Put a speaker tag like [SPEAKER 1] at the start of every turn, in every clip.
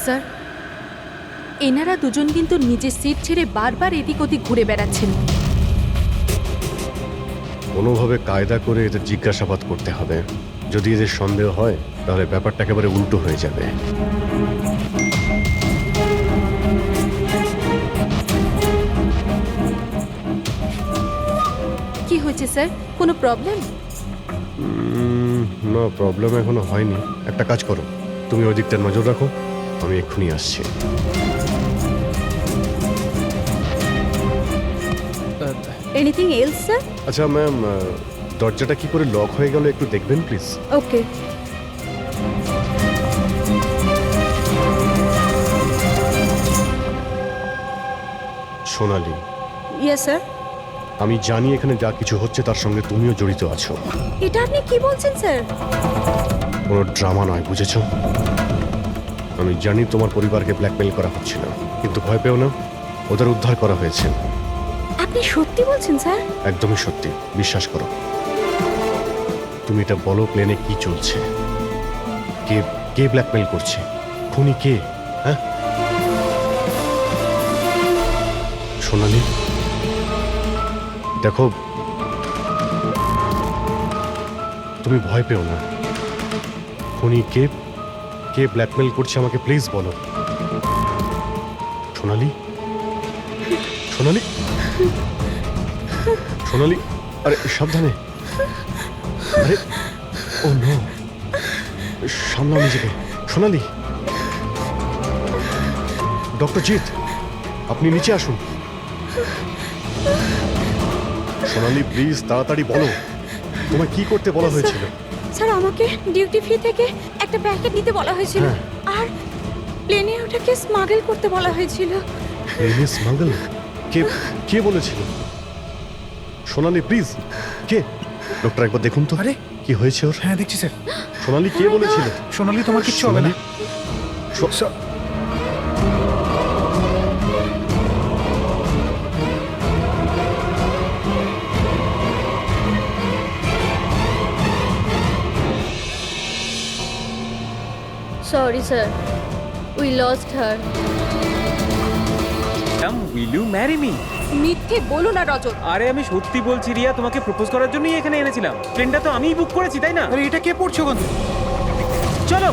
[SPEAKER 1] Sir, এনারা দুজন কিন্তু নিজের সিট ছেড়ে বারবার এদিক ওদিক ঘুরে বেড়াচ্ছেন।
[SPEAKER 2] কোনোভাবে কায়দা করে এদের জিজ্ঞাসাবাদ করতে হবে। যদি এদের সন্দেহ হয় তাহলে ব্যাপারটা একেবারে উল্টো হয়ে যাবে।
[SPEAKER 1] কি হয়েছে স্যার, কোনো প্রবলেম?
[SPEAKER 2] না, প্রবলেম এখনো হয়নি। একটা কাজ করো, তুমি ওই দিকটা নজর রাখো, আমি এক্ষুনি আসছি।
[SPEAKER 1] Anything else sir?
[SPEAKER 2] আচ্ছা ম্যাম, দরজাটা কি করে লক হয়ে গেল একটু দেখবেন please.
[SPEAKER 1] Okay.
[SPEAKER 2] Sonali,
[SPEAKER 1] yes sir.
[SPEAKER 2] আমি জানি এখানে যা কিছু হচ্ছে তার সঙ্গে তুমিও জড়িত আছো।
[SPEAKER 1] এটা আপনি কি বলছেন স্যার?
[SPEAKER 2] কোনো ড্রামা নয়, বুঝেছ? আমি জানি তোমার পরিবারকে ব্ল্যাকমেল করা হচ্ছিল, কিন্তু ভয় পেও না, ওদের উদ্ধার করা হয়েছে।
[SPEAKER 1] আপনি সত্যি বলছেন স্যার?
[SPEAKER 2] একদমই সত্যি, বিশ্বাস করো। তুমি এটা বলো, প্লেনে কি চলছে? কে কে ব্ল্যাকমেল করছে? খুনি কে? হ্যাঁ সোনালি, দেখো, তুমি ভয় পেও না। খুনি কে, কে ব্ল্যাকমেল করছে আমাকে প্লিজ বলো। সোনালি, সোনালি, সোনালি, আরে সাবধানে। আরে ও নো, সামলাও নিজেকে। সোনালি, ডক্টর জিৎ, আপনি নিচে আসুন। সোনালি প্লিজ তাড়াতাড়ি বলো, তোমায় কি করতে বলা হয়েছিল?
[SPEAKER 1] স্যার, আমাকে ডিউটি ফ্রি থেকে একটা প্যাকেট নিতে বলা হয়েছিল,
[SPEAKER 2] হ্যাঁ।
[SPEAKER 1] আর প্লেনে ওটাকে স্মাগল করতে বলা হয়েছিল।
[SPEAKER 2] প্লেনে স্মাগল? কে কে বলেছিল? সোনালি প্লিজ, কে? ডক্টর একবার দেখুন তো।
[SPEAKER 3] আরে
[SPEAKER 2] কি হয়েছে ওর?
[SPEAKER 3] হ্যাঁ দেখছি স্যার।
[SPEAKER 2] সোনালি কে বলেছিল?
[SPEAKER 3] সোনালি, তোমার কিচ্ছু হবে না।
[SPEAKER 2] সোনালি,
[SPEAKER 4] Sorry, sir. We lost her.
[SPEAKER 5] Will you marry me?
[SPEAKER 1] মিথ্যে বলো না রজত।
[SPEAKER 5] আরে আমি সত্যি বলছি রিয়া, তোমাকে প্রপোজ করার জন্যই এখানে এনেছিলাম। ট্রেনটা তো আমিই বুক করেছি, তাই না?
[SPEAKER 3] আরে এটা কে পড়ছো গন্ধ?
[SPEAKER 5] চলো।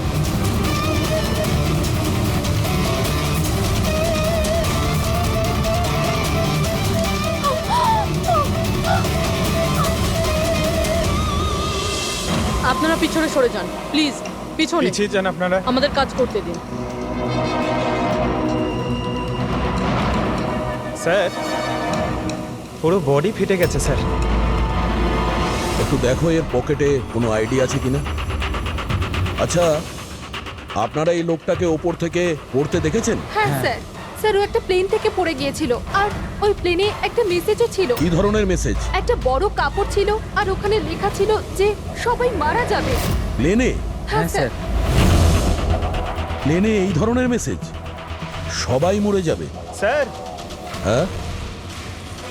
[SPEAKER 6] আপনারা পিছনে সরে যান প্লিজ, পিছনে।
[SPEAKER 3] পিছিয়ে যান আপনারা।
[SPEAKER 6] আমাদের কাজ করতে দিন।
[SPEAKER 3] স্যার, পুরো বডি ফেটে গেছে স্যার।
[SPEAKER 7] একটু দেখো এর পকেটে কোনো আইডি আছে কিনা। আচ্ছা, আপনারা এই লোকটাকে ওপর থেকে পড়তে দেখেছেন?
[SPEAKER 1] হ্যাঁ স্যার। স্যার, ও একটা প্লেন থেকে পড়ে গিয়েছিল, আর ওই প্লেনে একটা মেসেজও ছিল।
[SPEAKER 7] কি ধরনের মেসেজ?
[SPEAKER 1] একটা বড় কাপড় ছিল, আর ওখানে লেখা ছিল যে সবাই মারা যাবে।
[SPEAKER 7] প্লেনে?
[SPEAKER 1] হ্যাঁ স্যার।
[SPEAKER 7] প্লেনে এই ধরনের মেসেজ? সবাই মরে যাবে?
[SPEAKER 3] স্যার,
[SPEAKER 7] হ্যাঁ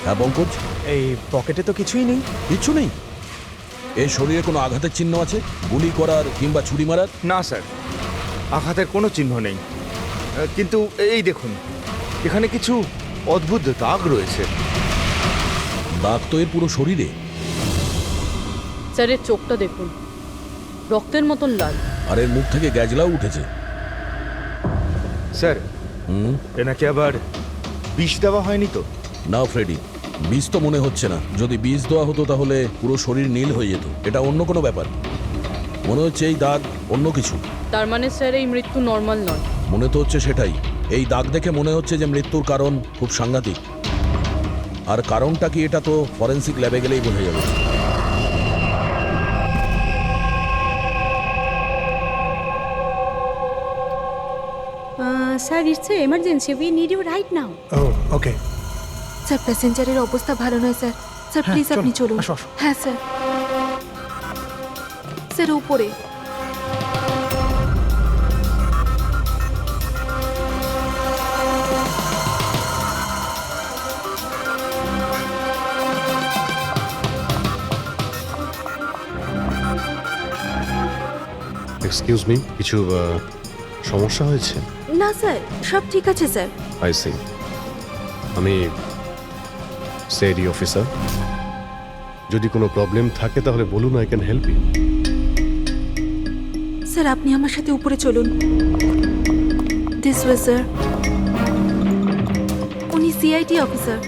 [SPEAKER 7] হ্যাঁ পঙ্কজ,
[SPEAKER 3] এই পকেটে তো কিছুই নেই।
[SPEAKER 7] কিচ্ছু নেই? এর শরীরে কোনো আঘাতের চিহ্ন আছে? গুলি করার কিংবা ছুরি মারার?
[SPEAKER 8] না স্যার, আঘাতের কোনো চিহ্ন নেই। কিন্তু এই দেখুন, এখানে কিছু অদ্ভুত দাগ রয়েছে।
[SPEAKER 7] দাগ তো এর পুরো শরীরে।
[SPEAKER 6] স্যারের চোখটা দেখুন, রক্তের মতন লাল।
[SPEAKER 7] আর এর মুখ থেকে গ্যাজলাও উঠেছে।
[SPEAKER 8] স্যার,
[SPEAKER 7] হুম,
[SPEAKER 8] এনাকে আবার বিষ দেওয়া হয়নি তো?
[SPEAKER 7] না ফ্রেডি, বিষ তো মনে হচ্ছে না। যদি বিষ দেওয়া হতো তাহলে পুরো শরীর নীল হয়ে যেত। এটা অন্য কোনো ব্যাপার। মনে হচ্ছে এই দাগ অন্য কিছু।
[SPEAKER 6] তার মানে স্যার এই মৃত্যু নর্মাল নয়।
[SPEAKER 7] মনে তো হচ্ছে সেটাই। এই দাগ দেখে মনে হচ্ছে যে মৃত্যুর কারণ খুব সাংঘাতিক। আর কারণটা কি এটা তো ফরেন্সিক ল্যাবে গেলেই বোঝা যাবে।
[SPEAKER 1] Sir, it's emergency, we need you right now.
[SPEAKER 3] Oh okay.
[SPEAKER 1] Sir, প্যাসেঞ্জারের অবস্থা ভালো নয় স্যার। স্যার
[SPEAKER 3] হ্যাঁ,
[SPEAKER 1] প্লিজ আপনি
[SPEAKER 3] চলুন,
[SPEAKER 1] চলুন।
[SPEAKER 3] আসো, আসো।
[SPEAKER 1] হ্যাঁ স্যার। স্যার উপরে।
[SPEAKER 2] এক্সকিউজ মি, কিছু সমস্যা হয়েছে?
[SPEAKER 1] না স্যার, সব ঠিক আছে স্যার।
[SPEAKER 2] I C. আমি সেডি অফিসার। যদি কোনো প্রবলেম থাকে তাহলে বলুন, I can help you.
[SPEAKER 1] Sir আপনি আমার সাথে উপরে চলুন। This way sir. উনি সিআইডি অফিসার।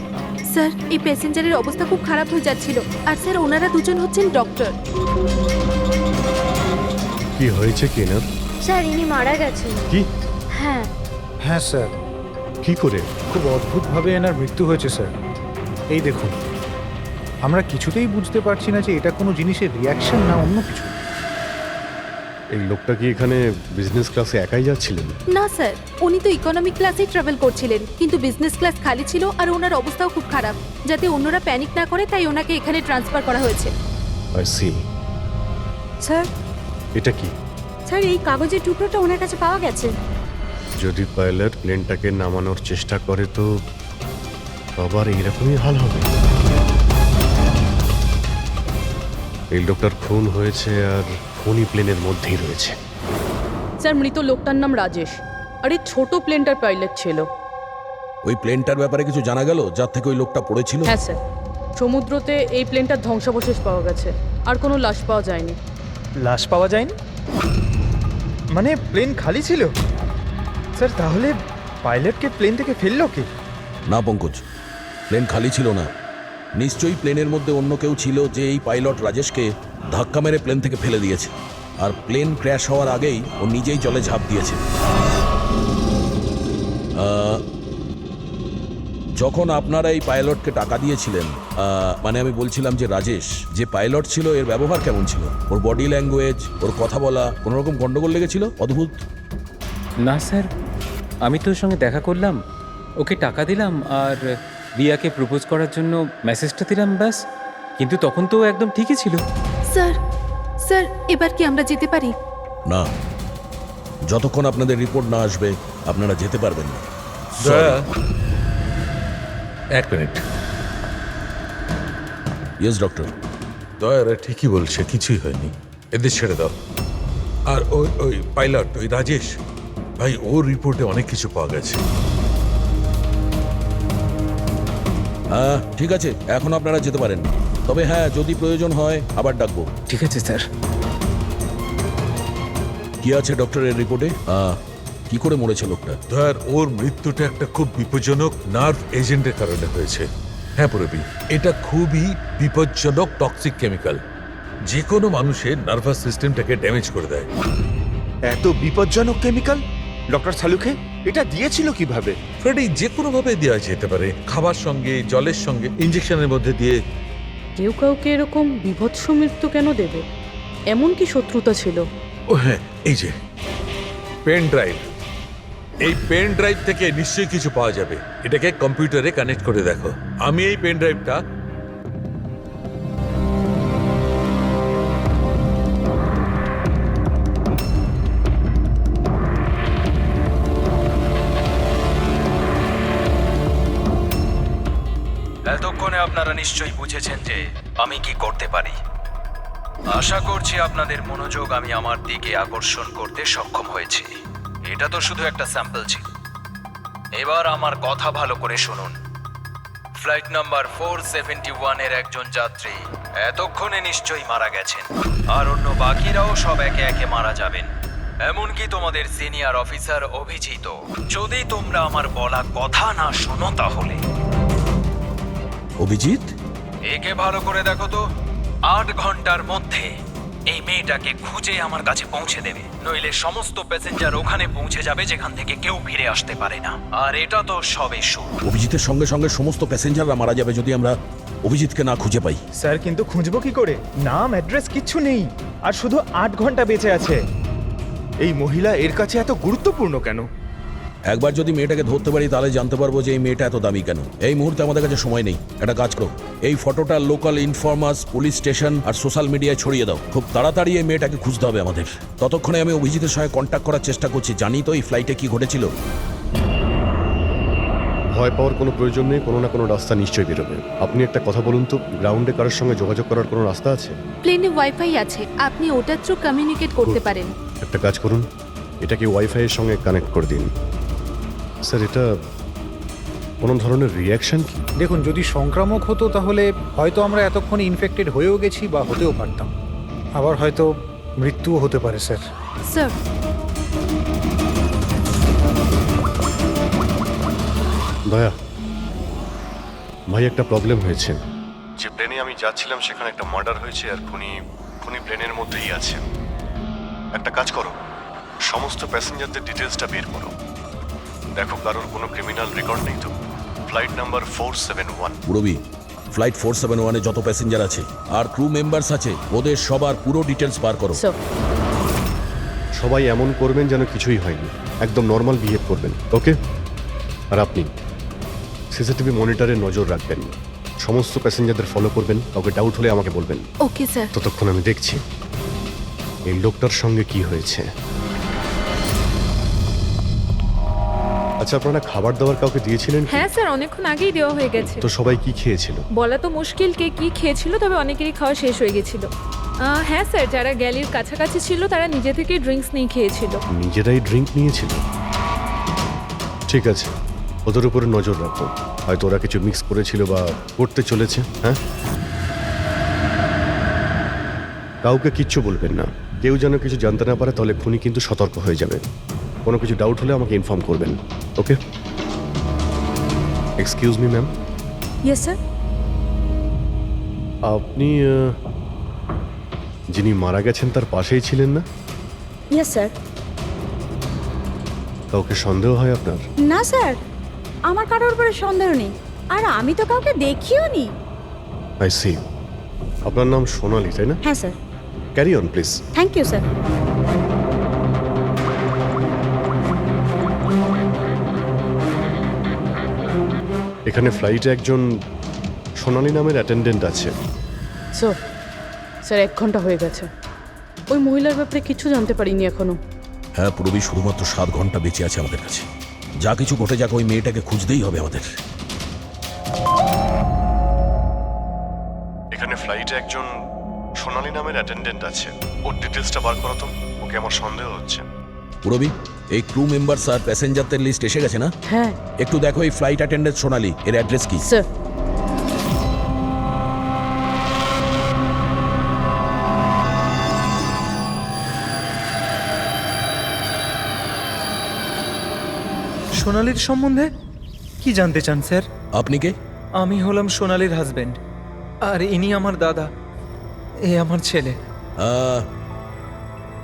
[SPEAKER 1] স্যার এই প্যাসেঞ্জারের অবস্থা খুব খারাপ হয়ে যাচ্ছিল, আর স্যার ওনারা দুজন হচ্ছেন ডক্টর।
[SPEAKER 2] কি হয়েছে কি না?
[SPEAKER 4] স্যার ইনি মারা গেছেন।
[SPEAKER 2] কি?
[SPEAKER 4] হ্যাঁ
[SPEAKER 8] হ্যাঁ স্যার,
[SPEAKER 2] কি করে?
[SPEAKER 8] খুব অদ্ভুতভাবে এনার মৃত্যু হয়েছে স্যার। এই দেখুন, আমরা কিছুতেই বুঝতে পারছি না যে এটা কোনো জিনিসের রিয়াকশন না অন্য কিছু।
[SPEAKER 2] এই লোকটা কি এখানে বিজনেস ক্লাসে একাই যাচ্ছিলেন?
[SPEAKER 1] না স্যার, উনি তো ইকোনমিক ক্লাসেই ট্রাভেল করছিলেন, কিন্তু বিজনেস ক্লাস খালি ছিল আর ওনার অবস্থাও খুব খারাপ। যাতে অন্যরা প্যানিক না করে তাই ওনাকে এখানে ট্রান্সফার করা হয়েছে।
[SPEAKER 2] I C.
[SPEAKER 1] স্যার
[SPEAKER 2] এটা কি?
[SPEAKER 1] স্যার এই কাগজের টুকরোটা ওনার কাছে পাওয়া গেছে।
[SPEAKER 2] যদি পাইলট প্লেনটাকে নামানোর চেষ্টা করে তো আবার এইরকমই হাল হবে। এই লোকটার খুন হয়েছে আর খুনি প্লেনের মধ্যেই রয়েছে।
[SPEAKER 6] স্যার মৃত লোকটার নাম রাজেশ, আর এই ছোট প্লেনটার পাইলট ছিল।
[SPEAKER 7] ওই প্লেনটার ব্যাপারে কিছু জানা গেল যার থেকে ওই লোকটা পড়েছিল?
[SPEAKER 6] হ্যাঁ স্যার, সমুদ্রতে এই প্লেনটার ধ্বংসাবশেষ পাওয়া গেছে, আর কোনো লাশ পাওয়া যায়নি।
[SPEAKER 3] লাশ পাওয়া যায়নি মানে প্লেন খালি ছিল? স্যার তাহলে পাইলটকে প্লেন থেকে ফেললো কি?
[SPEAKER 7] না পঙ্কজ, প্লেন খালি ছিল না। নিশ্চয়ই প্লেনের মধ্যে অন্য কেউ ছিল যে এই পাইলট রাজেশকে ধাক্কা মেরে প্লেন থেকে ফেলে দিয়েছে, আর প্লেন ক্র্যাশ হওয়ার আগেই ও নিজেই জলে ঝাঁপ দিয়েছে। যখন আপনারা এই পাইলটকে টাকা দিয়েছিলেন, মানে আমি বলছিলাম যে রাজেশ যে পাইলট ছিল এর ব্যবহার কেমন ছিল? ওর বডি ল্যাঙ্গুয়েজ, ওর কথা বলা, কোনো রকম গন্ডগোল লেগেছিল? অদ্ভুত।
[SPEAKER 5] না স্যার, আমি তো ওর সঙ্গে দেখা করলাম, ওকে টাকা দিলাম আর রিয়াকে প্রপোজ করার জন্য মেসেজটা দিলাম, ব্যাস। কিন্তু তখন তো ও একদম ঠিকই ছিল।
[SPEAKER 1] স্যার স্যার এবার কি আমরা যেতে পারি?
[SPEAKER 7] না, যতক্ষণ আপনাদের রিপোর্ট না আসবে আপনারা যেতে পারবেন না।
[SPEAKER 9] এক মিনিট।
[SPEAKER 7] Yes doctor.
[SPEAKER 9] দয়ারা ঠিকই বলছে, কিছুই হয়নি, এদের ছেড়ে দাও। আর ওই ওই পাইলট, ওই রাজেশ ভাই, ওর রিপোর্টে অনেক কিছু পাওয়া গেছে।
[SPEAKER 7] হ্যাঁ ঠিক আছে, এখন আপনারা যেতে পারেন। তবে হ্যাঁ, যদি প্রয়োজন হয় আবার ডাকবো।
[SPEAKER 5] ঠিক আছে স্যার।
[SPEAKER 7] কি আছে ডক্টরের রিপোর্টে? কি করে মরেছে লোকটা?
[SPEAKER 9] দয়ার, ওর মৃত্যুটা একটা খুব বিপজ্জনক নার্ভ এজেন্টের কারণে হয়েছে। হ্যাঁ পুরবি, এটা খুবই বিপজ্জনক টক্সিক কেমিক্যাল, যে কোনো মানুষের নার্ভাস সিস্টেমটাকে ড্যামেজ করে দেয়।
[SPEAKER 8] এত বিপজ্জনক কেমিক্যাল ডক্টর সালুকে এটা দিয়েছিল কিভাবে?
[SPEAKER 9] ফ্রেডি, যে কোনো ভাবে দেওয়া যেতে পারে, খাবার সঙ্গে, জলের সঙ্গে, ইঞ্জেকশনের মধ্যে দিয়ে।
[SPEAKER 6] কেউ কাউকে এরকম বিভৎস মৃত্যু কেন দেবে? এমন কি শত্রুতা ছিল?
[SPEAKER 9] ও হ্যাঁ, এই যে পেন ড্রাইভ, এই পেন ড্রাইভ থেকে নিশ্চয়ই কিছু পাওয়া যাবে। এটাকে কম্পিউটারে কানেক্ট করে দেখো। আমি এই পেন ড্রাইভটা
[SPEAKER 10] এতক্ষণে আপনারা নিশ্চয়ই বুঝেছেন যে আমি কি করতে পারি। আশা করছি আপনাদের মনোযোগ আমি আমার দিকে আকর্ষণ করতে সক্ষম হয়েছি। এটা তো শুধু একটা স্যাম্পল ছিল। এবার আমার কথা ভালো করে শুনুন। ফ্লাইট নাম্বার 471 এর একজন যাত্রী এতক্ষণে নিশ্চয়ই মারা গেছেন, আর অন্য বাকিরাও সব একে একে মারা যাবেন, এমনকি তোমাদের সিনিয়র অফিসার অভিজিৎ। যদি তোমরা আমার বলা কথা না শোনো তাহলে।
[SPEAKER 7] অভিজিৎ,
[SPEAKER 10] একে ভালো করে দেখো তো। 8 ঘন্টার মধ্যে এই মেয়েটাকে খুঁজে আমার কাছে পৌঁছে দেবে, নইলে সমস্ত প্যাসেঞ্জার ওখানে পৌঁছে যাবে যেখান থেকে কেউ ফিরে আসতে পারে না। আর এটা তো সবে শুরু।
[SPEAKER 7] অভিজিতের সঙ্গে সঙ্গে সমস্ত প্যাসেঞ্জাররা মারা যাবে যদি আমরা অভিজিৎকে না খুঁজে পাই।
[SPEAKER 3] স্যার কিন্তু খুঁজবো কি করে? নাম অ্যাড্রেস কিচ্ছু নেই, আর শুধু 8 ঘন্টা বেঁচে আছে।
[SPEAKER 8] এই মহিলা এর কাছে এত গুরুত্বপূর্ণ কেন?
[SPEAKER 7] একবার যদি মেয়েটাকে ধরতে পারি তাহলে জানতে পারবো যে এই মেয়েটা এত দামি কেন। এই মুহূর্তে আমাদের কাছে সময় নেই, একটা কাজ করো, এই ফটোটা লোকাল ইনফরমার্স, পুলিশ স্টেশন আর সোশ্যাল মিডিয়ায় ছড়িয়ে দাও। খুব তাড়াতাড়ি এই মেয়েটাকে খুঁজতে হবে আমাদের। ততক্ষণে আমি অভিজিতের সঙ্গে কন্ট্যাক্ট করার চেষ্টা করছি। জানি তো এই ফ্লাইটে কি ঘটেছিল।
[SPEAKER 2] ভয় পাওয়ার কোনো প্রয়োজন নেই, কোনো না কোনো রাস্তা নিশ্চয়ই বেরোবে। আপনি একটা কথা বলুন তো, গ্রাউন্ডে কারোর সঙ্গে যোগাযোগ করার কোনো রাস্তা আছে?
[SPEAKER 1] প্লেনে ওয়াইফাই আছে, আপনি ওটার থ্রু কমিউনিকেট করতে পারেন।
[SPEAKER 2] একটা কাজ করুন, এটাকে ওয়াইফাই এর সঙ্গে কানেক্ট করে দিন। স্যার এটা কোনো ধরনের রিয়াকশন কি?
[SPEAKER 11] দেখুন, যদি সংক্রামক হতো তাহলে হয়তো আমরা এতক্ষণে ইনফেক্টেড হয়েও গেছি বা হতেও পারতাম। আবার হয়তো মৃত্যুও হতে পারে স্যার।
[SPEAKER 1] স্যার,
[SPEAKER 2] দয়া ভাই, একটা প্রবলেম হয়েছে। যে প্লেনে আমি যাচ্ছিলাম সেখানে একটা মার্ডার হয়েছে, আর খুনি প্লেনের মধ্যেই আছে। একটা কাজ করো, সমস্ত প্যাসেঞ্জারদের ডিটেলসটা বের করো। দেখো কারোর কোনো ক্রিমিনাল রেকর্ড নেই তো। Flight number 471।
[SPEAKER 7] পুরবি, ফ্লাইট 471-এ যত প্যাসেঞ্জার আছে আর ক্রু মেম্বার্স আছে ওদের সবার পুরো ডিটেলস বার করো।
[SPEAKER 6] স্যার,
[SPEAKER 2] সবাই এমন করবেন যেন কিছুই হয়নি, একদম নর্মাল বিহেভ করবেন, ওকে? আর আপনি সিসিটিভি মনিটরে নজর রাখবেন, সমস্ত প্যাসেঞ্জারদের ফলো করবেন, কাউকে ডাউট হলে আমাকে বলবেন।
[SPEAKER 1] Okay sir.
[SPEAKER 2] ততক্ষণ আমি দেখছি এই লোকটার সঙ্গে কি হয়েছে। আচ্ছা, আপনারা খাবার দাবার কাউকে দিয়েছিলেন কি?
[SPEAKER 12] হ্যাঁ স্যার, অনেকক্ষণ আগেই দেওয়া হয়ে গেছে।
[SPEAKER 2] তো সবাই কি খেয়েছিল?
[SPEAKER 12] বলা তো মুশকিল কে কি খেয়েছিল, তবে অনেকেরই খাওয়া শেষ হয়ে গেছিল। হ্যাঁ স্যার, যারা গ্যালির কাছাকাছি ছিল তারা নিজে থেকে ড্রিঙ্কস নিয়ে খেয়েছিল।
[SPEAKER 2] নিজেরাই ড্রিঙ্ক নিয়েছিল? ঠিক আছে, ওদের উপরে নজর রাখো, হয়তো ওরা কিছু মিক্স করেছিল বা করতে চলেছে। হ্যাঁ, কাউকে কিচ্ছু বলবেন না, কেউ যেন কিছু জানতে না পারে, তাহলে খুনি কিন্তু সতর্ক হয়ে যাবে। কোনো কিছু ডাউট হলে আমাকে ইনফর্ম করবেন, okay? Excuse me ma'am.
[SPEAKER 12] Yes sir.
[SPEAKER 2] আপনি যিনি মারা গেছেন তার পাশেই ছিলেন না?
[SPEAKER 4] Yes sir.
[SPEAKER 2] কাউকে সন্দেহ হয় আপনার?
[SPEAKER 4] না স্যার, আমার কারোর উপরে সন্দেহ নেই, আর আমি তো কাউকে দেখিও নি।
[SPEAKER 2] I see. আপনার নাম সোনালি, তাই না?
[SPEAKER 4] হ্যাঁ sir.
[SPEAKER 2] Carry on please.
[SPEAKER 4] Thank you sir.
[SPEAKER 2] এখানে ফ্লাইটে একজন সোনালি নামের অ্যাটেন্ডেন্ট আছে।
[SPEAKER 6] স্যার, স্যার 1 ঘন্টা হয়ে গেছে, ওই মহিলার ব্যাপারে কিছু জানতে পারিনি এখনো।
[SPEAKER 7] হ্যাঁ পুরবি, শুধুমাত্র 7 ঘন্টা বেঁচে আছে আমাদের কাছে। যা কিছু ঘটে যাক, ওই মেয়েটাকে খুঁজতেই হবে আমাদের।
[SPEAKER 2] এখানে ফ্লাইটে একজন সোনালি নামের অ্যাটেন্ডেন্ট আছে, ওর ডিটেলসটা বার করো তো, ওকে আমার সন্দেহ হচ্ছে।
[SPEAKER 7] পুরবি, এই ক্রু মেম্বারস আর প্যাসেঞ্জারদের লিস্ট এসে গেছে না?
[SPEAKER 6] হ্যাঁ
[SPEAKER 7] একটু দেখো এই ফ্লাইট অ্যাটেন্ডেন্ট সোনালি, এর অ্যাড্রেস কি?
[SPEAKER 6] স্যার।
[SPEAKER 3] সোনালির সম্বন্ধে কি জানতে চান স্যার?
[SPEAKER 7] আপনি কে?
[SPEAKER 3] আমি হলাম সোনালির হাজবেন্ড, আর ইনি আমার দাদা, এ আমার ছেলে।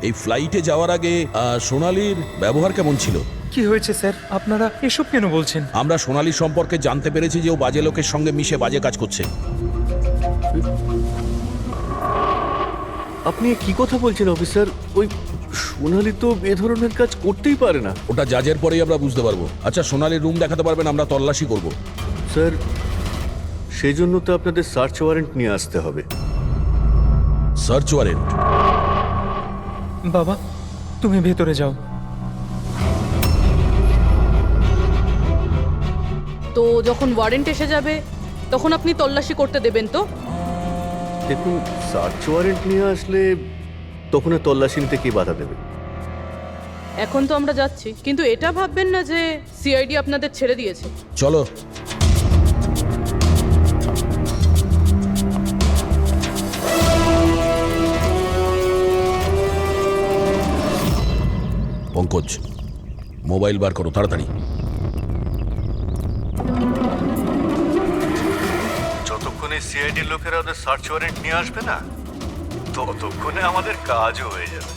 [SPEAKER 7] এই ফ্লাইটে যাওয়ার আগে সোনালির ব্যবহার কেমন ছিল?
[SPEAKER 3] কি হয়েছে স্যার, আপনারা এসব কেন বলছেন?
[SPEAKER 7] আমরা সোনালি সম্পর্কে জানতে পেরেছি যে ও বাজে লোকের সঙ্গে মিশে বাজে কাজ করছে।
[SPEAKER 13] আপনি কি কথা বলছেন অফিসার? ওই সোনালি তো এ ধরনের কাজ করতেই পারে না।
[SPEAKER 7] ওটা জাজের পরেই আমরা বুঝতে পারবো। আচ্ছা, সোনালির রুম দেখাতে পারবেন? আমরা তল্লাশি করব।
[SPEAKER 13] স্যার, সেই জন্য তো আপনাদের সার্চ ওয়ারেন্ট নিয়ে আসতে হবে।
[SPEAKER 7] Search warrant?
[SPEAKER 3] বাবা, তুমি ভেতরে যাও।
[SPEAKER 6] তো যখন ওয়ারেন্ট এসে যাবে তখন আপনি তল্লাশি করতে দেবেন তো?
[SPEAKER 13] দেখুন, সার্চ ওয়ারেন্ট নিয়ে আসলে তখন তল্লাশি নিতে কি বাধা দেবে?
[SPEAKER 6] এখন তো আমরা যাচ্ছি, কিন্তু এটা ভাববেন না যে সিআইডি আপনাদের ছেড়ে দিয়েছে।
[SPEAKER 7] চলো। পঙ্কজ, মোবাইল বার করো তাড়াতাড়ি।
[SPEAKER 13] যতক্ষণে সিআইডির লোকেরা ওদের সার্চ ওয়ারেন্ট নিয়ে আসবে না, ততক্ষণে আমাদের কাজও হয়ে যাবে।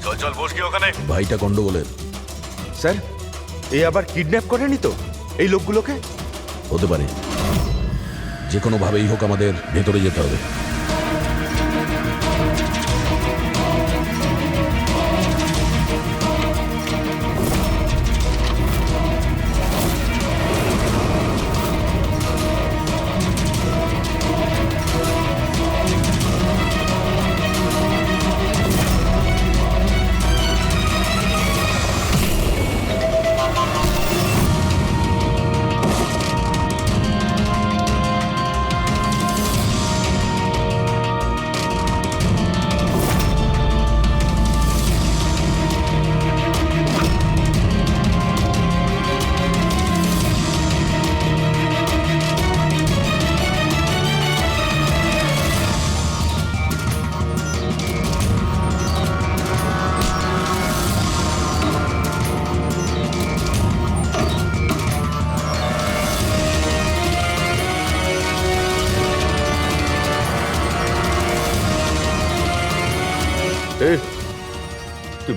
[SPEAKER 13] চল চল, বস গিয়ে ওখানে।
[SPEAKER 7] ভাইটা গন্ডগোলের।
[SPEAKER 8] স্যার, এ আবার কিডন্যাপ করেনি তো এই লোকগুলোকে?
[SPEAKER 7] হতে পারে, যে কোনো ভাবেই হোক আমাদের ভেতরে যেতে হবে।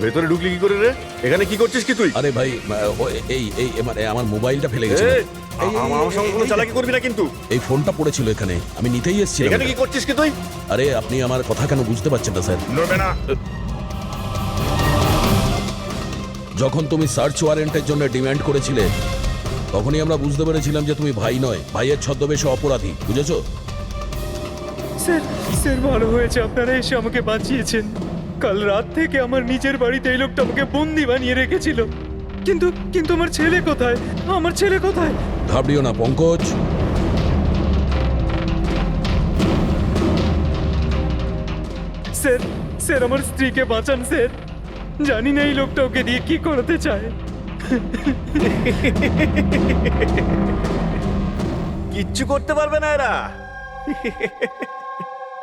[SPEAKER 2] ভেতরে ঢুকলি কি করে রে? এখানে কি করছিস কি তুই?
[SPEAKER 7] আরে ভাই এই মানে আমার মোবাইলটা ফেলে গেছে।
[SPEAKER 2] আমার সঙ্গে কোনো চালাকি করবি না কিন্তু।
[SPEAKER 7] এই ফোনটা পড়েছিল এখানে, আমি নিতেই এসেছিলাম।
[SPEAKER 2] এখানে কি করছিস কি তুই?
[SPEAKER 7] আরে আপনি আমার কথা কেন বুঝতে পারছেন না স্যার?
[SPEAKER 2] নড়বে না।
[SPEAKER 7] যখন তুমি সার্চ ওয়ারেন্টের জন্য ডিমান্ড করেছিলে তখনই আমরা বুঝতে পেরেছিলাম যে তুমি ভাই নয়, ভাইয়ের ছদ্মবেশে অপরাধী, বুঝেছো?
[SPEAKER 3] স্যার স্যার ভালো হয়েছে আপনারা এসে আমাকে বাঁচিয়েছেন। কাল রাত থেকে আমার নিজের বাড়িতে এই লোকটা আমাকে বন্দি বানিয়ে রেখেছিল। কিন্তু কিন্তু আমার ছেলে কোথায়? আমার ছেলে কোথায়?
[SPEAKER 7] ঘাবড়িও না পঙ্কজ।
[SPEAKER 3] স্যার স্যার আমার স্ত্রীকে বাঁচান স্যার। জানি না এই লোকটা ওকে দিয়ে কি করাতে চায়।
[SPEAKER 13] কিচ্ছু করতে পারবে না এরা।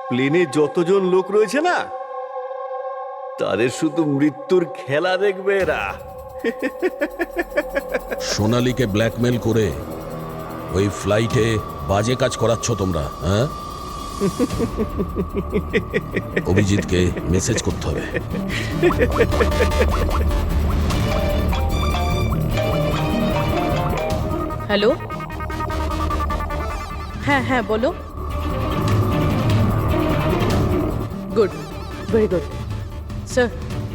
[SPEAKER 13] প্লেনে যতজন লোক রয়েছে না, তাদের শুধু মৃত্যুর খেলা দেখবে এরা।
[SPEAKER 7] সোনালীকে ব্ল্যাকমেল করে ওই ফ্লাইটে বাজে কাজ করাচ্ছ তোমরা, হ্যাঁ? অভিজিৎকে মেসেজ করতে হবে।
[SPEAKER 6] হ্যালো, হ্যাঁ হ্যাঁ বলো। Good, very good. Sir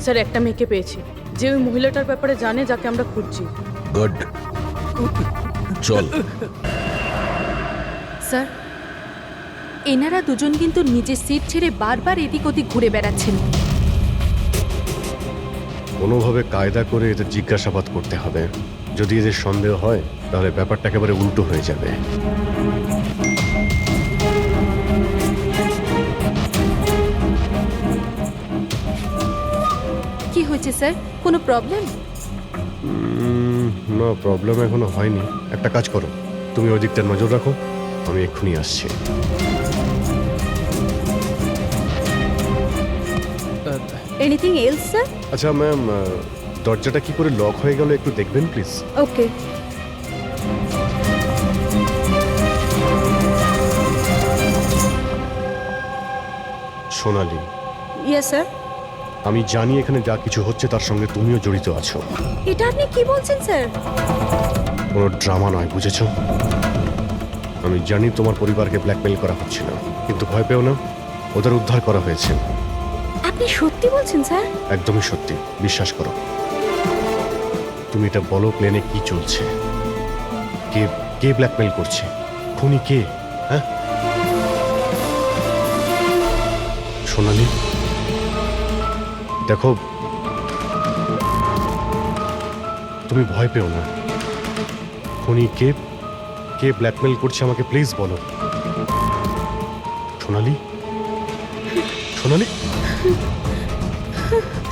[SPEAKER 6] sir একটা মেয়েকে পেয়েছি যে ওই মহিলাটার ব্যাপারে জানে যাকে আমরা খুঁজছি।
[SPEAKER 7] গুড, চল।
[SPEAKER 1] স্যার, এনারা দুজন কিন্তু নিজের সিট ছেড়ে বারবার এদিক ওদিক ঘুরে বেড়াচ্ছেন।
[SPEAKER 2] কোনোভাবে কায়দা করে এদের জিজ্ঞাসাবাদ করতে হবে। যদি এদের সন্দেহ হয় তাহলে ব্যাপারটা একেবারে উল্টো হয়ে যাবে।
[SPEAKER 1] কি হয়েছে স্যার? কোনো প্রবলেম?
[SPEAKER 2] না, প্রবলেম এখনো হয়নি। একটা কাজ করো, তুমি ওই দিকটা নজর রাখো, আমি এক্ষুনি আসছি।
[SPEAKER 4] Anything else sir?
[SPEAKER 2] আচ্ছা ম্যাম, দরজাটা কি করে লক হয়ে গেল একটু দেখবেন please?
[SPEAKER 4] Okay.
[SPEAKER 2] Sonali,
[SPEAKER 4] yes sir.
[SPEAKER 2] আমি জানি এখানে যা কিছু হচ্ছে তার সঙ্গে তুমিও জড়িত আছো।
[SPEAKER 4] এটা আপনি কি বলছেন স্যার?
[SPEAKER 2] কোনো ড্রামা নয়, বুঝেছো? আমি জানি তোমার পরিবারকে ব্ল্যাকমেল করা হচ্ছিল, কিন্তু ভয় পেও না, ওদের উদ্ধার করা হয়েছে।
[SPEAKER 4] আপনি সত্যি বলছেন স্যার?
[SPEAKER 2] একদমই সত্যি, বিশ্বাস করো। তুমি এটা বলো, প্লেনে কি চলছে? কে কে ব্ল্যাকমেল করছে? খুনি কে? হ্যাঁ সোনালী, দেখো তুমি ভয় পেও না। খুনি কে, কে ব্ল্যাকমেল করছে আমাকে প্লিজ বলো। সোনালী, সোনালী,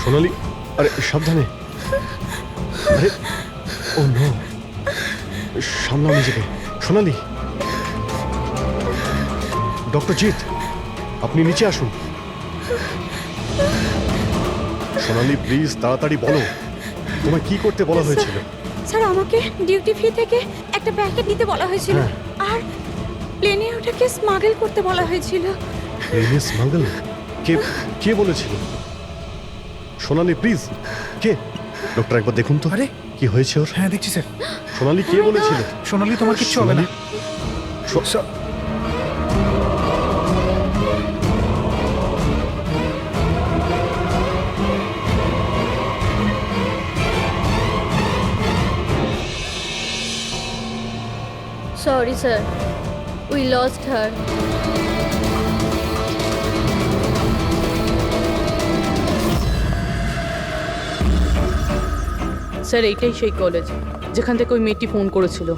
[SPEAKER 2] সোনালী, আরে সাবধানে। আরে ও নো, সামলাও নিজেকে। সোনালী, ডক্টর জিৎ, আপনি নিচে আসুন। সোনালী প্লিজ তাড়াতাড়ি বলো, তোমায় কি করতে বলা হয়েছিল?
[SPEAKER 4] স্যার আমাকে ডিউটি ফ্রি থেকে একটা প্যাকেট নিতে বলা হয়েছিল, আর প্লেনে ওটাকে স্মাগল করতে বলা হয়েছিল।
[SPEAKER 2] প্লেনে স্মাগল? কে কে বলেছিল? সোনালী প্লিজ, কে? ডক্টর একবার দেখুন তো।
[SPEAKER 11] আরে
[SPEAKER 2] কি হয়েছে ওর?
[SPEAKER 11] হ্যাঁ দেখছি স্যার।
[SPEAKER 2] সোনালী কে বলেছিল?
[SPEAKER 11] সোনালী, তোমার কিচ্ছু হবে না।
[SPEAKER 14] Sorry, sir. We lost her.
[SPEAKER 6] Sir এইটাই সেই কলেজ যেখান থেকে ওই মেয়েটি ফোন করেছিল।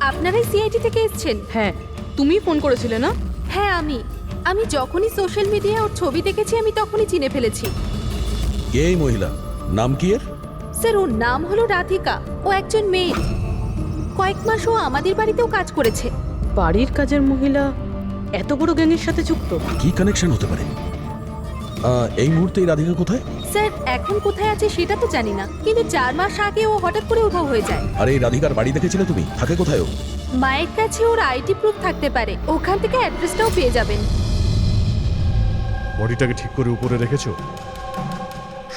[SPEAKER 1] আপনারাই সিআইডি থেকে এসেছেন?
[SPEAKER 6] হ্যাঁ, তুমি ফোন করেছিলে না?
[SPEAKER 1] হ্যাঁ আমি যখনই সোশ্যাল মিডিয়ায় ওর ছবি দেখেছি আমি তখনই চিনে ফেলেছি।
[SPEAKER 7] কে এই মহিলা? নাম কি এর?
[SPEAKER 1] স্যার ওর নাম হলো রাধিকা। ও একজন মেয়ে। কয়েক মাস ও আমাদের বাড়িতেও কাজ করেছে।
[SPEAKER 6] বাড়ির কাজের মহিলা এত বড় গ্যাংয়ের সাথে যুক্ত?
[SPEAKER 7] কি কানেকশন হতে পারে? এই মুহূর্তে এই রাধিকা কোথায়?
[SPEAKER 1] স্যার এখন কোথায় আছে সেটা তো জানি না, কিন্তু 4 মাস আগে ও হঠাৎ করে উধাও হয়ে যায়।
[SPEAKER 7] আরে এই রাধিকার বাড়ি দেখেছিলে তুমি? থাকে কোথায় ও?
[SPEAKER 1] মায়ের কাছে ওর আইডি প্রুফ থাকতে পারে, ওখান থেকে অ্যাড্রেসটাও পেয়ে যাবেন।
[SPEAKER 2] বডিটাকে ঠিক করে উপরে রেখেছো?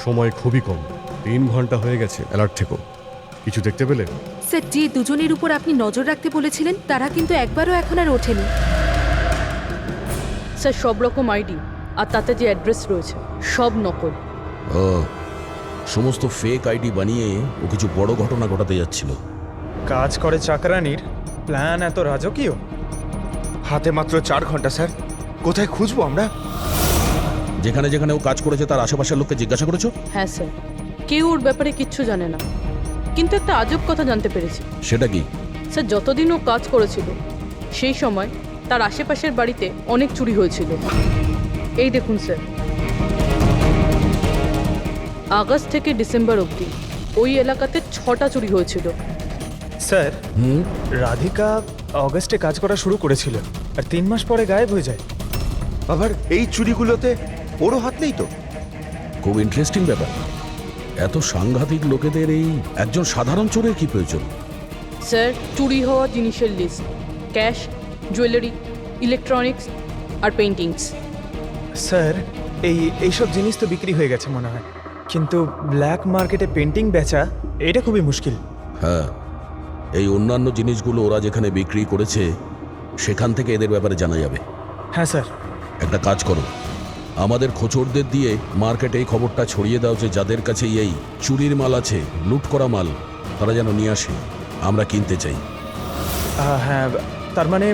[SPEAKER 2] সময় খুবই কম, 3 ঘন্টা হয়ে গেছে। অ্যালার্ট থেকো। কিছু দেখতে পেলে?
[SPEAKER 1] স্যার, যে দুজনের উপর আপনি নজর রাখতে বলেছিলেন তারা কিন্তু একবারও এখন আর ওঠেনি।
[SPEAKER 6] স্যার সব রকম আইডি আর তাতে যে অ্যাড্রেস রয়েছে সব নকল।
[SPEAKER 7] ও, সমস্ত ফেক আইডি বানিয়ে ও কিছু বড় ঘটনা ঘটাতে যাচ্ছিল।
[SPEAKER 3] কাজ করে চাকরানির প্ল্যান এত রাজকীয়।
[SPEAKER 8] হাতে মাত্র 4 ঘন্টা স্যার, কোথায় খুঁজবো আমরা?
[SPEAKER 7] যেখানে যেখানে ও কাজ করেছে তার আশেপাশের লোককে জিজ্ঞাসা করেছো?
[SPEAKER 6] হ্যাঁ স্যার, কেউ ওর ব্যাপারে কিচ্ছু জানে না, কিন্তু একটা আজব কথা জানতে পেরেছি।
[SPEAKER 7] সেটা কি?
[SPEAKER 6] স্যার যতদিন ও কাজ করেছিল সেই সময় তার আশেপাশের বাড়িতে অনেক চুরি হয়েছিল। এই দেখুন স্যার, আগস্ট থেকে ডিসেম্বর অবধি ওই এলাকাতে 6টা চুরি হয়েছিল।
[SPEAKER 3] স্যার, রাধিকা অগস্টে কাজ করা শুরু করেছিল আর 3 মাস পরে গায়েব হয়ে যায়।
[SPEAKER 8] আবার এই চুরিগুলোতে ওরও হাত নেই তো?
[SPEAKER 7] খুব ইন্টারেস্টিং ব্যাপার। এত সাংঘাতিক লোকেদের এই একজন সাধারণ চোরের কি প্রয়োজন?
[SPEAKER 6] স্যার চুরি হওয়া জিনিসের লিস্ট: ক্যাশ, জুয়েলারি, ইলেকট্রনিক্স আর পেইন্টিংস।
[SPEAKER 3] স্যার, এইসব জিনিস তো বিক্রি হয়ে গেছে মনে হয়, কিন্তু ব্ল্যাক মার্কেটে পেন্টিং বেচা এটা খুবই মুশকিল।
[SPEAKER 7] হ্যাঁ, এই অন্যান্য জিনিসগুলো ওরা যেখানে বিক্রি করেছে সেখান থেকে এদের ব্যাপারে জানা যাবে।
[SPEAKER 3] হ্যাঁ স্যার।
[SPEAKER 7] একটা কাজ করো, আমাদের খোঁচরদের দিয়ে মার্কেটে এই খবরটা ছড়িয়ে দাও যে যাদের কাছে এই চুরির মাল আছে, লুট করা মাল, তারা যেন নিয়ে আসে, আমরা কিনতে চাই।
[SPEAKER 3] হ্যাঁ, তার মানে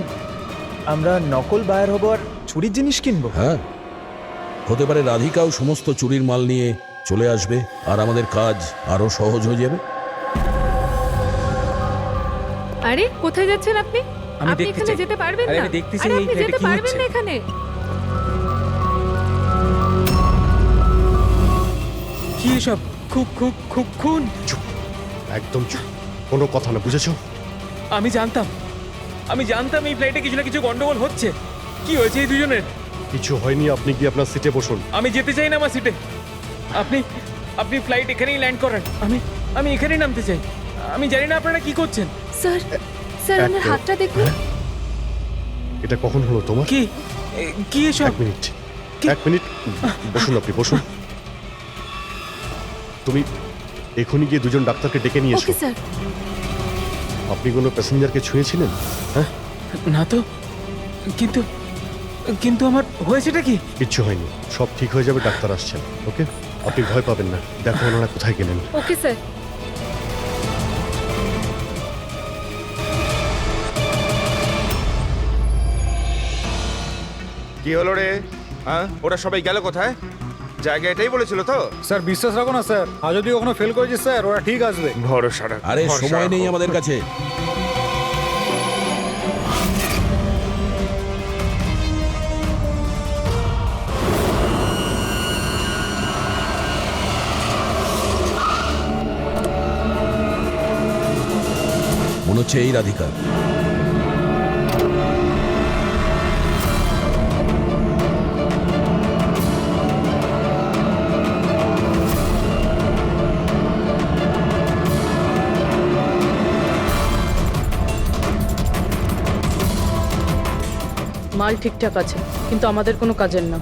[SPEAKER 3] আমরা নকল বায়ার হব আর চুরির জিনিস কিনবো?
[SPEAKER 7] হ্যাঁ, হতে পারে রাধিকাও সমস্ত চুরির মাল নিয়ে চলে আসবে আর আমাদের কাজ আরো সহজ হয়ে যাবে।
[SPEAKER 12] আরে কোথায় যাচ্ছেন আপনি?
[SPEAKER 5] আমি
[SPEAKER 12] আপনি
[SPEAKER 5] দেখতে
[SPEAKER 12] এখানে
[SPEAKER 5] চাই।
[SPEAKER 12] যেতে পারবেন
[SPEAKER 5] আরে
[SPEAKER 12] না।
[SPEAKER 5] আমি দেখতে চাই
[SPEAKER 12] আরে
[SPEAKER 5] এই
[SPEAKER 12] আপনি
[SPEAKER 5] ফ্ল্যাটে
[SPEAKER 12] যেতে
[SPEAKER 5] কি
[SPEAKER 12] পারবেন
[SPEAKER 5] হচ্ছে।
[SPEAKER 12] না এখানে।
[SPEAKER 5] কি এসব? খুব খুব খুব খুন।
[SPEAKER 2] চুপ, একদম চুপ, কোনো কথা না, বুঝেছো?
[SPEAKER 5] আমি জানতাম এই ফ্লাইটে কিছু না কিছু গন্ডগোল হচ্ছে। কি হয়েছে এই দুজনের?
[SPEAKER 2] কিছু হয়নি, আপনি কি আপনার সিটে বসুন।
[SPEAKER 5] আমি যেতে চাই না আমার সিটে। আপনি ফ্লাইট এখানেই ল্যান্ড করেন। আমি এখানেই নামতে চাই। আমি জানি না আপনারা কি করছেন।
[SPEAKER 1] স্যার, স্যার ওনার হাতটা দেখুন।
[SPEAKER 2] এটা কখন হলো তোমার?
[SPEAKER 5] কি এসব?
[SPEAKER 2] 1 মিনিট বসুন, আপনি বসুন। তুমি এখনই গিয়ে দুজন ডাক্তারকে ডেকে নিয়ে এসো।
[SPEAKER 1] Okay sir.
[SPEAKER 2] আপনি কোনো প্যাসেঞ্জারকে ছুঁয়েছিলেন? হ্যাঁ
[SPEAKER 5] না তো, কিন্তু আমার হয়েছেটা কি?
[SPEAKER 2] কিচ্ছু হয়নি, সব ঠিক হয়ে যাবে, ডাক্তার আসছেন। ওকে, আপনি ভয় পাবেন না। দেখো ওনারা কোথায় গেলেন।
[SPEAKER 12] Okay sir.
[SPEAKER 8] কি হলো রে? হ্যাঁ, ওরা সবাই গেল কোথায়? জায়গা এটাই বলেছিল তো?
[SPEAKER 11] স্যার বিশ্বাস রাখো না স্যার, আর যদি কখনো ফেল করেছি স্যার ওরা ঠিক আসবে।
[SPEAKER 8] ভরসা রাখো।
[SPEAKER 7] আরে সময় নেই আমাদের কাছে। মনে হচ্ছে এই রাধিকা।
[SPEAKER 6] মাল ঠিকঠাক আছে, কিন্তু আমাদের কোনো কাজের না।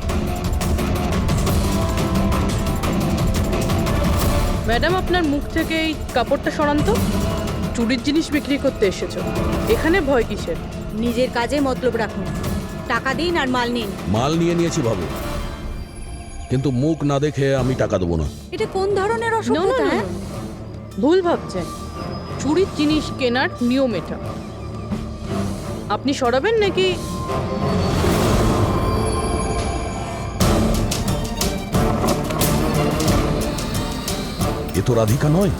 [SPEAKER 6] ম্যাডাম আপনার মুখ থেকে এই কাপড়টা সরান তো। চুরির জিনিস বিক্রি করতে এসেছো, এখানে ভয় কিসের?
[SPEAKER 4] নিজের কাজে মতলব রাখুন, টাকা দিন আর মাল নিন।
[SPEAKER 7] মাল নিয়ে নিয়েছি ভাবো, কিন্তু মুখ না দেখে আমি টাকা দেবো না।
[SPEAKER 4] এটা কোন ধরনের
[SPEAKER 6] No, no,
[SPEAKER 4] অসভ্যতা?
[SPEAKER 6] no, no. ভুল ভাবছেন। চুরির জিনিস কেনার নিয়ম এটা। আপনি সরাবেন নাকি?
[SPEAKER 7] এ তো রাধিকা নয়।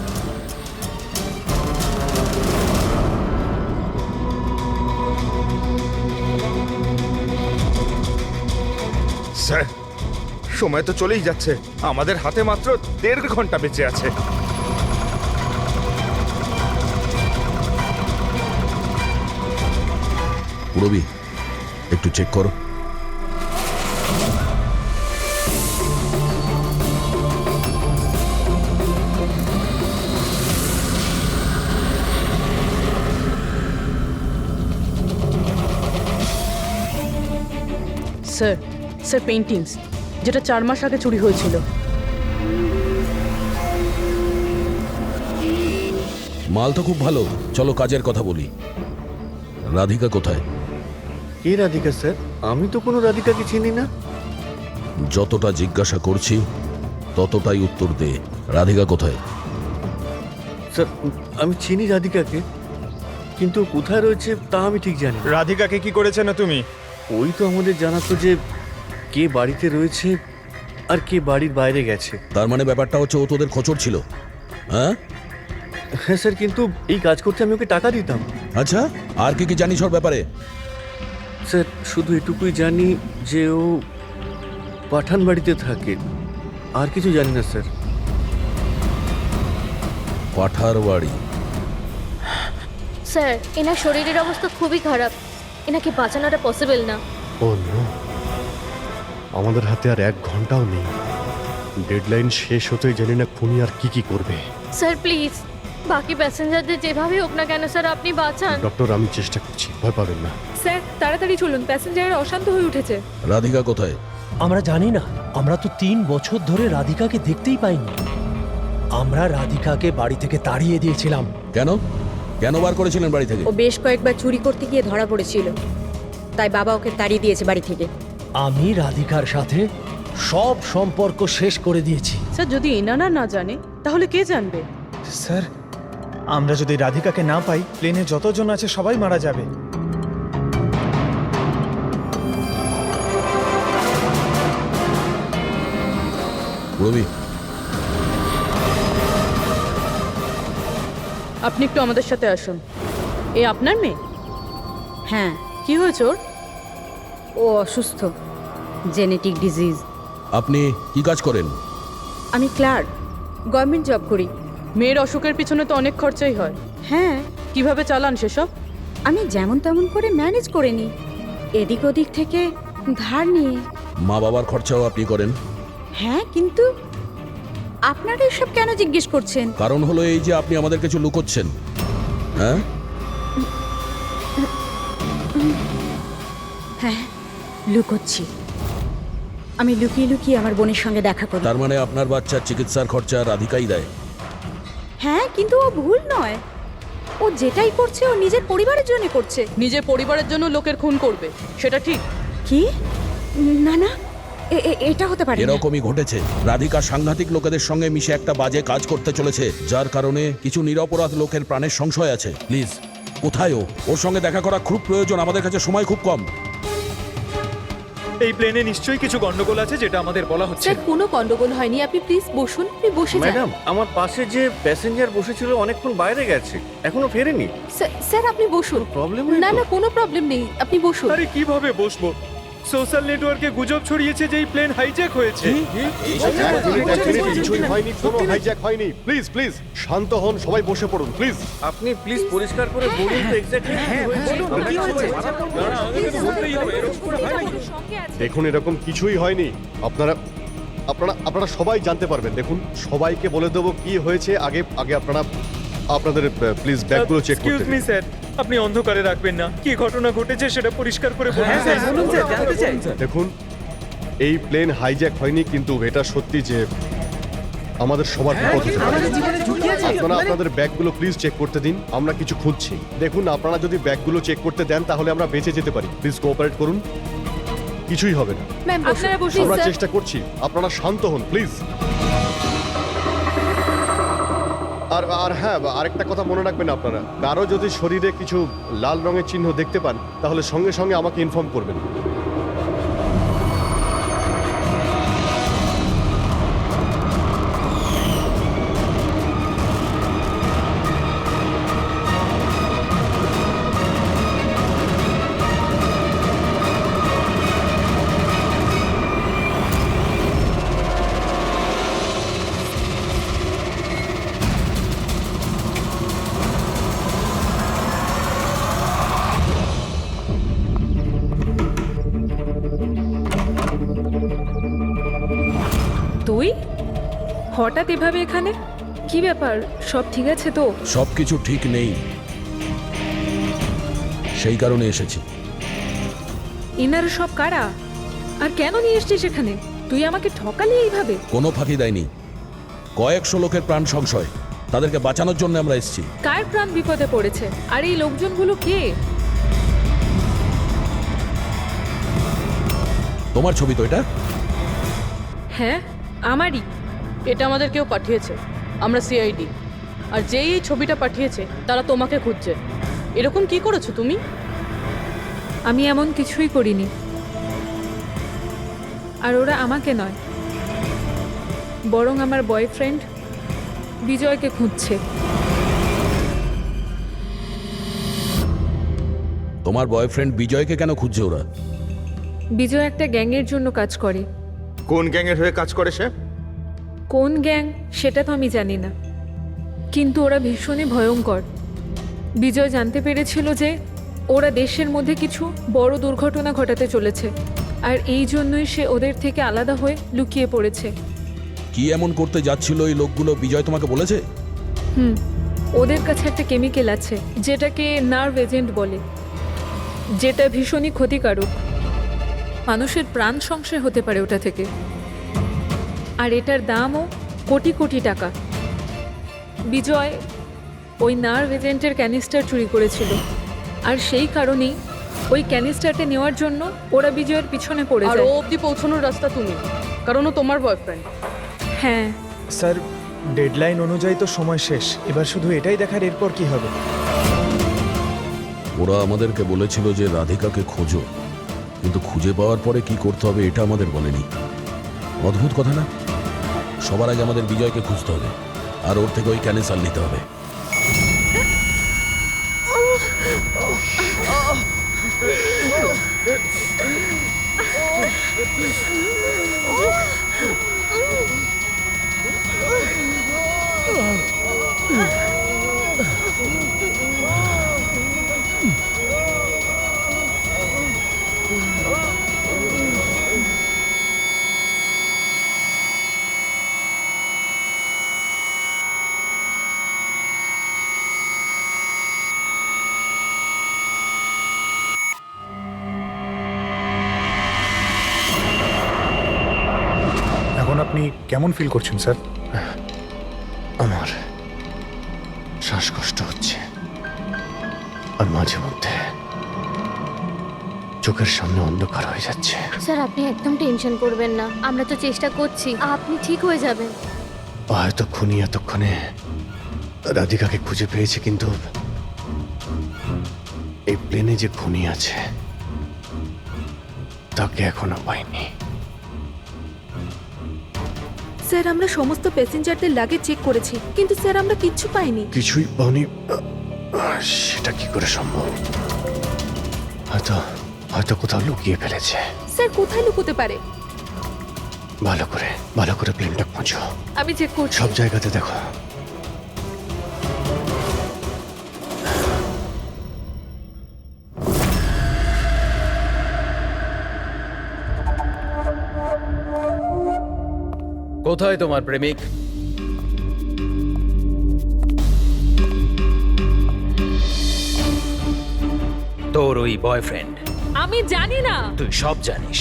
[SPEAKER 8] স্যার, সময় তো চলেই যাচ্ছে, আমাদের হাতে মাত্র 1.5 ঘন্টা বেঁচে আছে।
[SPEAKER 7] পুরবি, একটু চেক করো।
[SPEAKER 6] স্যার স্যার পেন্টিংস, যেটা 4 মাস আগে চুরি হয়েছিল।
[SPEAKER 7] মাল তো খুব ভালো, চলো কাজের কথা বলি। রাধিকা কোথায়?
[SPEAKER 2] কে রাধিকা স্যার? আমি তো কোনো রাধিকাকে চিনি না।
[SPEAKER 7] যতটা জিজ্ঞাসা করছি ততটাই উত্তর দে। রাধিকা কোথায়?
[SPEAKER 2] স্যার আমি চিনি রাধিকাকে, কিন্তু কোথায় রয়েছে তা আমি ঠিক জানি না।
[SPEAKER 3] রাধিকাকে কি করেছে না তুমি?
[SPEAKER 2] ওই তো আমাদের জানাতো যে কে বাড়িতে রয়েছে আর কে বাড়ির বাইরে গেছে।
[SPEAKER 7] তার মানে ব্যাপারটা হচ্ছে ও তোদের খোঁচর ছিল, হ্যাঁ?
[SPEAKER 2] হ্যাঁ স্যার, কিন্তু এই কাজ করতে আমি ওকে টাকা দিতাম।
[SPEAKER 7] আচ্ছা, আর কি কি জানিস ওর ব্যাপারে?
[SPEAKER 2] স্যার শুধু এটুকুই জানি যে ও পাঠান বাড়িতে থাকে, আর কিছু জানি না স্যার।
[SPEAKER 7] পাঠার বাড়ি?
[SPEAKER 14] স্যার এনার শরীরের অবস্থা খুবই খারাপ, এনাকে বাঁচানোটা পসিবল না।
[SPEAKER 2] ও নো, আমাদের হাতে আর 1 ঘন্টাও নেই। ডেডলাইন শেষ হতেই জানি না খুনি আর কি করবে।
[SPEAKER 14] স্যার প্লিজ বাকি প্যাসেঞ্জারদের যেভাবে হোক না কেন স্যার আপনি বাঁচান।
[SPEAKER 2] ডক্টর আমি চেষ্টা করছি, ভয় পাবেন না।
[SPEAKER 12] স্যার তাড়াতাড়ি চলুন, প্যাসেঞ্জাররা অশান্ত হয়ে উঠেছে।
[SPEAKER 7] রাধিকা কোথায়?
[SPEAKER 15] আমরা জানি না, আমরা তো 3 বছর ধরে রাধিকাকে দেখতেই পাইনি। আমরা রাধিকাকে বাড়ি থেকে তাড়িয়ে দিয়েছিলাম।
[SPEAKER 7] কেন কেন বার করেছিলেন বাড়ি থেকে?
[SPEAKER 4] ও বেশ কয়েকবার চুরি করতে গিয়ে ধরা পড়েছিল, তাই বাবা ওকে তাড়িয়ে দিয়েছে বাড়ি থেকে।
[SPEAKER 15] আমি রাধিকার সাথে সব সম্পর্ক শেষ করে দিয়েছি।
[SPEAKER 6] স্যার যদি এনারা না জানে তাহলে কে জানবে?
[SPEAKER 3] স্যার আমরা যদি রাধিকাকে না পাই, প্লেনে যতজন আছে সবাই মারা যাবে।
[SPEAKER 7] রবি,
[SPEAKER 6] আপনি একটু আমাদের সাথে আসুন। এ আপনার মেয়ে?
[SPEAKER 4] হ্যাঁ,
[SPEAKER 6] কি হয়েছে ওর?
[SPEAKER 4] ও অসুস্থ, জেনেটিক ডিজিজ।
[SPEAKER 7] আপনি কি কাজ করেন?
[SPEAKER 4] আমি ক্লার্ক, গভর্নমেন্ট জব করি।
[SPEAKER 6] মেয়ের অসুখের পিছনে তো অনেক খরচাই হয়।
[SPEAKER 4] হ্যাঁ,
[SPEAKER 6] কিভাবে চালান সেসব?
[SPEAKER 4] আমি যেমন তেমন করে ম্যানেজ করে নিই, এদিক ওদিক থেকে ধার নিয়ে।
[SPEAKER 7] মা বাবার খরচাও আপনি করেন?
[SPEAKER 4] হ্যাঁ, কিন্তু আপনারা এসব কেন জিজ্ঞেস করছেন?
[SPEAKER 7] কারণ হলো এই যে আপনি আমাদের কিছু লুকোচ্ছেন, হ্যাঁ?
[SPEAKER 4] হ্যাঁ, লুকোচ্ছি। আমি লুকিয়ে লুকিয়ে আমার বোনের সঙ্গে দেখা করি।
[SPEAKER 7] তার মানে আপনার বাচ্চার চিকিৎসার খরচা রাধিকাই দেয়?
[SPEAKER 4] হ্যাঁ, কিন্তু ও ভুল নয়। ও যেটাই করছে ও নিজের পরিবারের জন্য করছে।
[SPEAKER 6] নিজের পরিবারের জন্য লোকের খুন করবে, সেটা ঠিক?
[SPEAKER 4] কি? না না, এটা হতে পারে না।
[SPEAKER 7] এরকমই ঘটেছে। রাধিকা সাংঘাতিক লোকেদের সঙ্গে মিশে একটা বাজে কাজ করতে চলেছে, যার কারণে কিছু নিরপরাধ লোকের প্রাণের সংশয় আছে। প্লিজ, কোথায় ও? ওর সঙ্গে দেখা করা খুব প্রয়োজন, আমাদের কাছে সময় খুব কম।
[SPEAKER 3] এই প্লেনে নিশ্চয়ই কিছু গন্ডগোল আছে যেটা আমাদের বলা হচ্ছে।
[SPEAKER 1] স্যার কোনো গন্ডগোল হয়নি, আপনি প্লিজ বসুন, আপনি বসে যান।
[SPEAKER 2] ম্যাডাম, আমার পাশে যে প্যাসেঞ্জার বসেছিল অনেকক্ষণ বাইরে গেছে, এখনো ফেরেনি।
[SPEAKER 1] স্যার আপনি বসুন।
[SPEAKER 2] প্রবলেম
[SPEAKER 1] না না, কোনো প্রবলেম নেই, আপনি বসুন।
[SPEAKER 3] আরে কিভাবে বসবো? সোশ্যাল নেটওয়ার্কে গুজব ছড়িয়েছে যে এই প্লেন হাইজ্যাক হয়েছে।
[SPEAKER 2] কিছুই হয়নি, কোনো হাইজ্যাক হয়নি। প্লিজ প্লিজ শান্ত হন, সবাই বসে পড়ুন প্লিজ। আপনি প্লিজ পরিষ্কার করে বলুন তো এক্স্যাক্টলি কি হয়েছে। দেখুন এরকম কিছুই হয়নি। আপনারা আপনারা আপনারা সবাই জানতে পারবেন। দেখুন সবাইকে বলে দেবো কি হয়েছে। আগে আগে আপনারা আপনাদের প্লিজ ব্যাগগুলো চেক করতে
[SPEAKER 3] এক্সকিউজ মি স্যার, আপনি অন্ধকারে রাখবেন না। কি ঘটনা ঘটেছে সেটা পরিষ্কার করে বলুন।
[SPEAKER 2] দেখুন এই প্লেন হাইজ্যাক হয়নি, কিন্তু এটা সত্যি যে আমাদের সবার বিপদ হতে পারে। আপনারা আপনাদের ব্যাগগুলো প্লিজ চেক করতে দিন, আমরা কিছু খুঁজছি। দেখুন আপনারা যদি ব্যাগগুলো চেক করতে দেন তাহলে আমরা বেঁচে যেতে পারি। প্লিজ কোঅপারেট করুন, কিছুই হবে না।
[SPEAKER 1] ম্যাম আপনারা বসুন
[SPEAKER 2] আমরা
[SPEAKER 1] স্যার।
[SPEAKER 2] চেষ্টা করছি, আপনারা শান্ত হন প্লিজ। আর আর হ্যাঁ, আরেকটা কথা মনে রাখবেন, আপনারা কারো যদি শরীরে কিছু লাল রঙের চিহ্ন দেখতে পান তাহলে সঙ্গে সঙ্গে আমাকে ইনফর্ম করবেন।
[SPEAKER 12] তুই হঠাৎ এভাবে এখানে? কি ব্যাপার, সব ঠিক আছে তো?
[SPEAKER 7] সবকিছু ঠিক নেই, সেই কারণে এসেছি।
[SPEAKER 12] এনারা সব কারা? আর কেন নিয়ে এসছিস এখানে? তুই আমাকে ঠকালি এইভাবে?
[SPEAKER 7] কোনো ফাঁকি দেয়নি, কয়েকশো লোকের প্রাণ সংশয়, তাদেরকে বাঁচানোর জন্য আমরা এসেছি।
[SPEAKER 12] কার প্রাণ বিপদে পড়েছে? আর এই লোকজনগুলো কে?
[SPEAKER 7] তোমার ছবি তো এটা?
[SPEAKER 12] হ্যাঁ, আমারই।
[SPEAKER 6] এটা আমাদের কেউ পাঠিয়েছে, আমরা সিআইডি। আর যেই এই ছবিটা পাঠিয়েছে তারা তোমাকে খুঁজছে। এরকম কি করেছো তুমি?
[SPEAKER 12] আমি এমন কিছুই করিনি। আর ওরা আমাকে নয়, বরং আমার বয়ফ্রেন্ড বিজয়কে খুঁজছে।
[SPEAKER 7] তোমার বয়ফ্রেন্ড বিজয়কে কেন খুঁজছে ওরা?
[SPEAKER 12] বিজয় একটা গ্যাংয়ের জন্য কাজ করে।
[SPEAKER 8] কোন গ্যাংয়ের হয়ে কাজ করে সে?
[SPEAKER 12] কোন গ্যাং সেটা তো আমি জানি না, কিন্তু ওরা ভীষণই ভয়ঙ্কর। বিজয় জানতে পেরেছিল যে ওরা দেশের মধ্যে কিছু বড় দুর্ঘটনা ঘটাতে চলেছে, আর এই জন্যই সে ওদের থেকে আলাদা হয়ে লুকিয়ে পড়েছে।
[SPEAKER 7] কি এমন করতে যাচ্ছিল এই লোকগুলো বিজয় তোমাকে বলেছে?
[SPEAKER 12] ওদের কাছে একটা কেমিক্যাল আছে যেটাকে নার্ভ এজেন্ট বলে, যেটা ভীষণই ক্ষতিকারক। মানুষের প্রাণ সংশয় হতে পারে ওটা থেকে, আর এটার দামও কোটি কোটি টাকা। বিজয় ওই নার্ভ এজেন্টের ক্যানিস্টার চুরি করেছিল, আর সেই কারণেই ওই ক্যানিস্টারটা নেওয়ার জন্য ওরা বিজয়ের পিছনে পড়ে
[SPEAKER 6] আর
[SPEAKER 12] যায়।
[SPEAKER 6] ও অবধি পৌঁছানোর রাস্তা তুমি, কারণ ও তোমার বয়ফ্রেন্ড।
[SPEAKER 12] হ্যাঁ
[SPEAKER 3] স্যার, ডেডলাইন অনুযায়ী তো সময় শেষ, এবার শুধু এটাই দেখার এরপর কি হবে।
[SPEAKER 7] ওরা আমাদেরকে বলেছিল যে রাধিকাকে খোঁজো, কিন্তু খুঁজে পাওয়ার পরে কি করতে হবে এটা আমাদের বলেনি। অদ্ভুত কথা না? সবার আগে আমাদের বিজয়কে খুঁজতে হবে, আর ওর থেকে ওই ক্যানেসার নিতে হবে।
[SPEAKER 11] এখন আপনি কেমন ফিল করছেন স্যার?
[SPEAKER 2] আমার শ্বাসকষ্ট হচ্ছে, আর মাঝে মধ্যে চোখের সামনে অন্ধকার হয়ে যাচ্ছে।
[SPEAKER 14] স্যার আপনি একদম টেনশন করবেন না, আমরা তো চেষ্টা করছি, আপনি ঠিক হয়ে যাবেন।
[SPEAKER 2] হয়তো খুনি এতক্ষণে রাধিকাকে খুঁজে পেয়েছে, কিন্তু এই প্লেনে যে খুনি আছে তাকে এখনো পাইনি।
[SPEAKER 1] স্যার, আমরা সমস্ত প্যাসেঞ্জারদের লাগেজ চেক করেছি, কিন্তু স্যার আমরা কিচ্ছু পাইনি।
[SPEAKER 2] কিছুই পাওনি? সেটা কি করে সম্ভব? হয়তো হয়তো কোথাও লুকিয়ে ফেলেছে।
[SPEAKER 1] স্যার, কোথায় লুকোতে পারে?
[SPEAKER 2] ভালো করে প্লেনটা খোঁজো।
[SPEAKER 12] আমি চেক করছি।
[SPEAKER 2] সব জায়গাতে দেখো।
[SPEAKER 10] কোথায় তোমার প্রেমিক? তোর ওই বয়ফ্রেন্ড?
[SPEAKER 12] আমি জানি না।
[SPEAKER 10] তুই সব জানিস।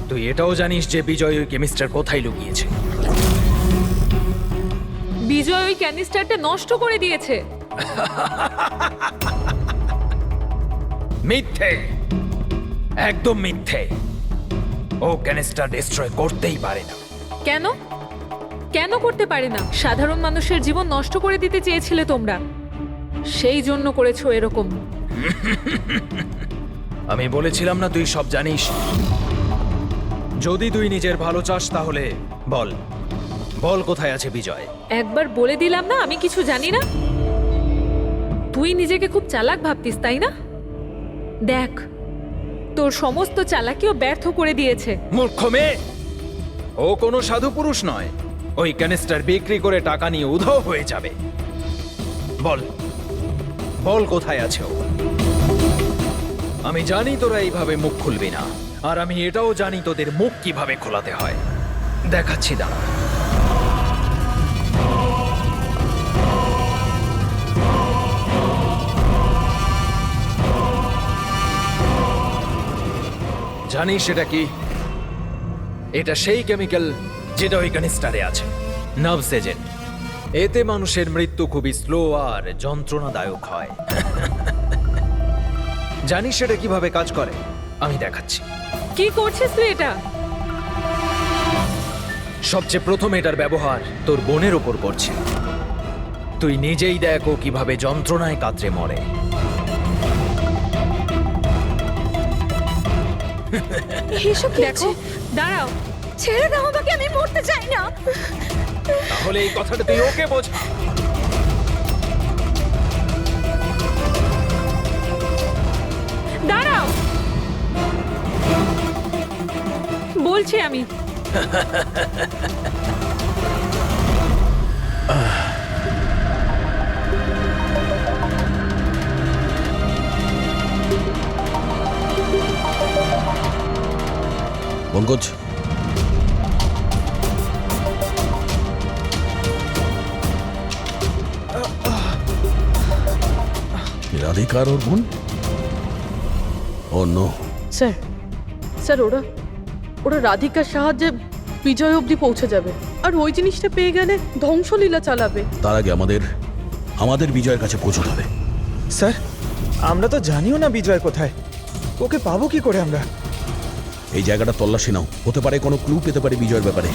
[SPEAKER 10] তুই এটাও জানিস যে বিজয় ওই কেমিস্টার কোথায় লুকিয়েছে।
[SPEAKER 12] বিজয় ওই ক্যানিস্টারটা নষ্ট করে দিয়েছে।
[SPEAKER 10] মিথ্যে, একদম মিথ্যে। ও ক্যানিস্টার ডিস্ট্রয় করতেই পারে না।
[SPEAKER 12] কেন? কেন করতে পারে না? সাধারণ মানুষের জীবন নষ্ট করে দিতে চেয়েছিলে তোমরা, সেই জন্য করেছো এরকম।
[SPEAKER 10] আমি বলেছিলাম না তুই সব জানিস? যদি তুই নিজের ভালো চাস তাহলে বল, বল কোথায় আছে বিজয়?
[SPEAKER 12] একবার বলে দিলাম না আমি কিছু জানি না। তুই নিজেকে খুব চালাক ভাবতিস, তাই না? দেখ, তোর সমস্ত চালাকিও ব্যর্থ করে দিয়েছে।
[SPEAKER 10] মূর্খ মেয়ে! ও কোনো সাধু পুরুষ নয়। ওই ক্যানিস্টার বিক্রি করে টাকা নিয়ে উধাও হয়ে যাবে। বল, বল কোথায় আছে ও? আমি জানি তোরা এইভাবে মুখ খুলবি না, আর আমি এটাও জানি তোদের মুখ কিভাবে খোলাতে হয়। দেখাচ্ছি, দাঁড়া। জানিস সেটা কি? এটা সেই কেমিক্যাল যেটা ওই ক্যানিস্টারে আছে, নার্ভস এজেন্ট। এতে মানুষের মৃত্যু খুবই স্লো আর যন্ত্রণাদায়ক হয়। জানিস সেটা কিভাবে কাজ করে? আমি দেখাচ্ছি।
[SPEAKER 12] কি করছিস তুই এটা?
[SPEAKER 10] সবচেয়ে প্রথম এটার ব্যবহার তোর বোনের ওপর করছে। তুই নিজেই দেখ ও কিভাবে যন্ত্রণায় কাতরে মরে।
[SPEAKER 4] এসব কি
[SPEAKER 12] দেখো, দাঁড়াও।
[SPEAKER 4] ছেড়ে দাও আমাকে, আমি মরতে চাই না।
[SPEAKER 10] তাহলে এই কথাটা তুই ওকে বোঝা।
[SPEAKER 12] দাঁড়াও, বলছি আমি।
[SPEAKER 7] পঙ্কজ, রাধিকার ওর বোন? ও নো।
[SPEAKER 6] স্যার, স্যার ওরা ওরা রাধিকার সাহায্যে বিজয় অবধি পৌঁছে যাবে, আর ওই জিনিসটা পেয়ে গেলে ধ্বংসলীলা চালাবে।
[SPEAKER 7] তার আগে আমাদের বিজয়ের কাছে পৌঁছতে হবে।
[SPEAKER 3] স্যার, আমরা তো জানিও না বিজয় কোথায়। ওকে পাবো কি করে আমরা?
[SPEAKER 7] এই জায়গাটা তল্লাশি নাও, হতে পারে কোনো ক্লু পেতে পারে বিজয়ের ব্যাপারে।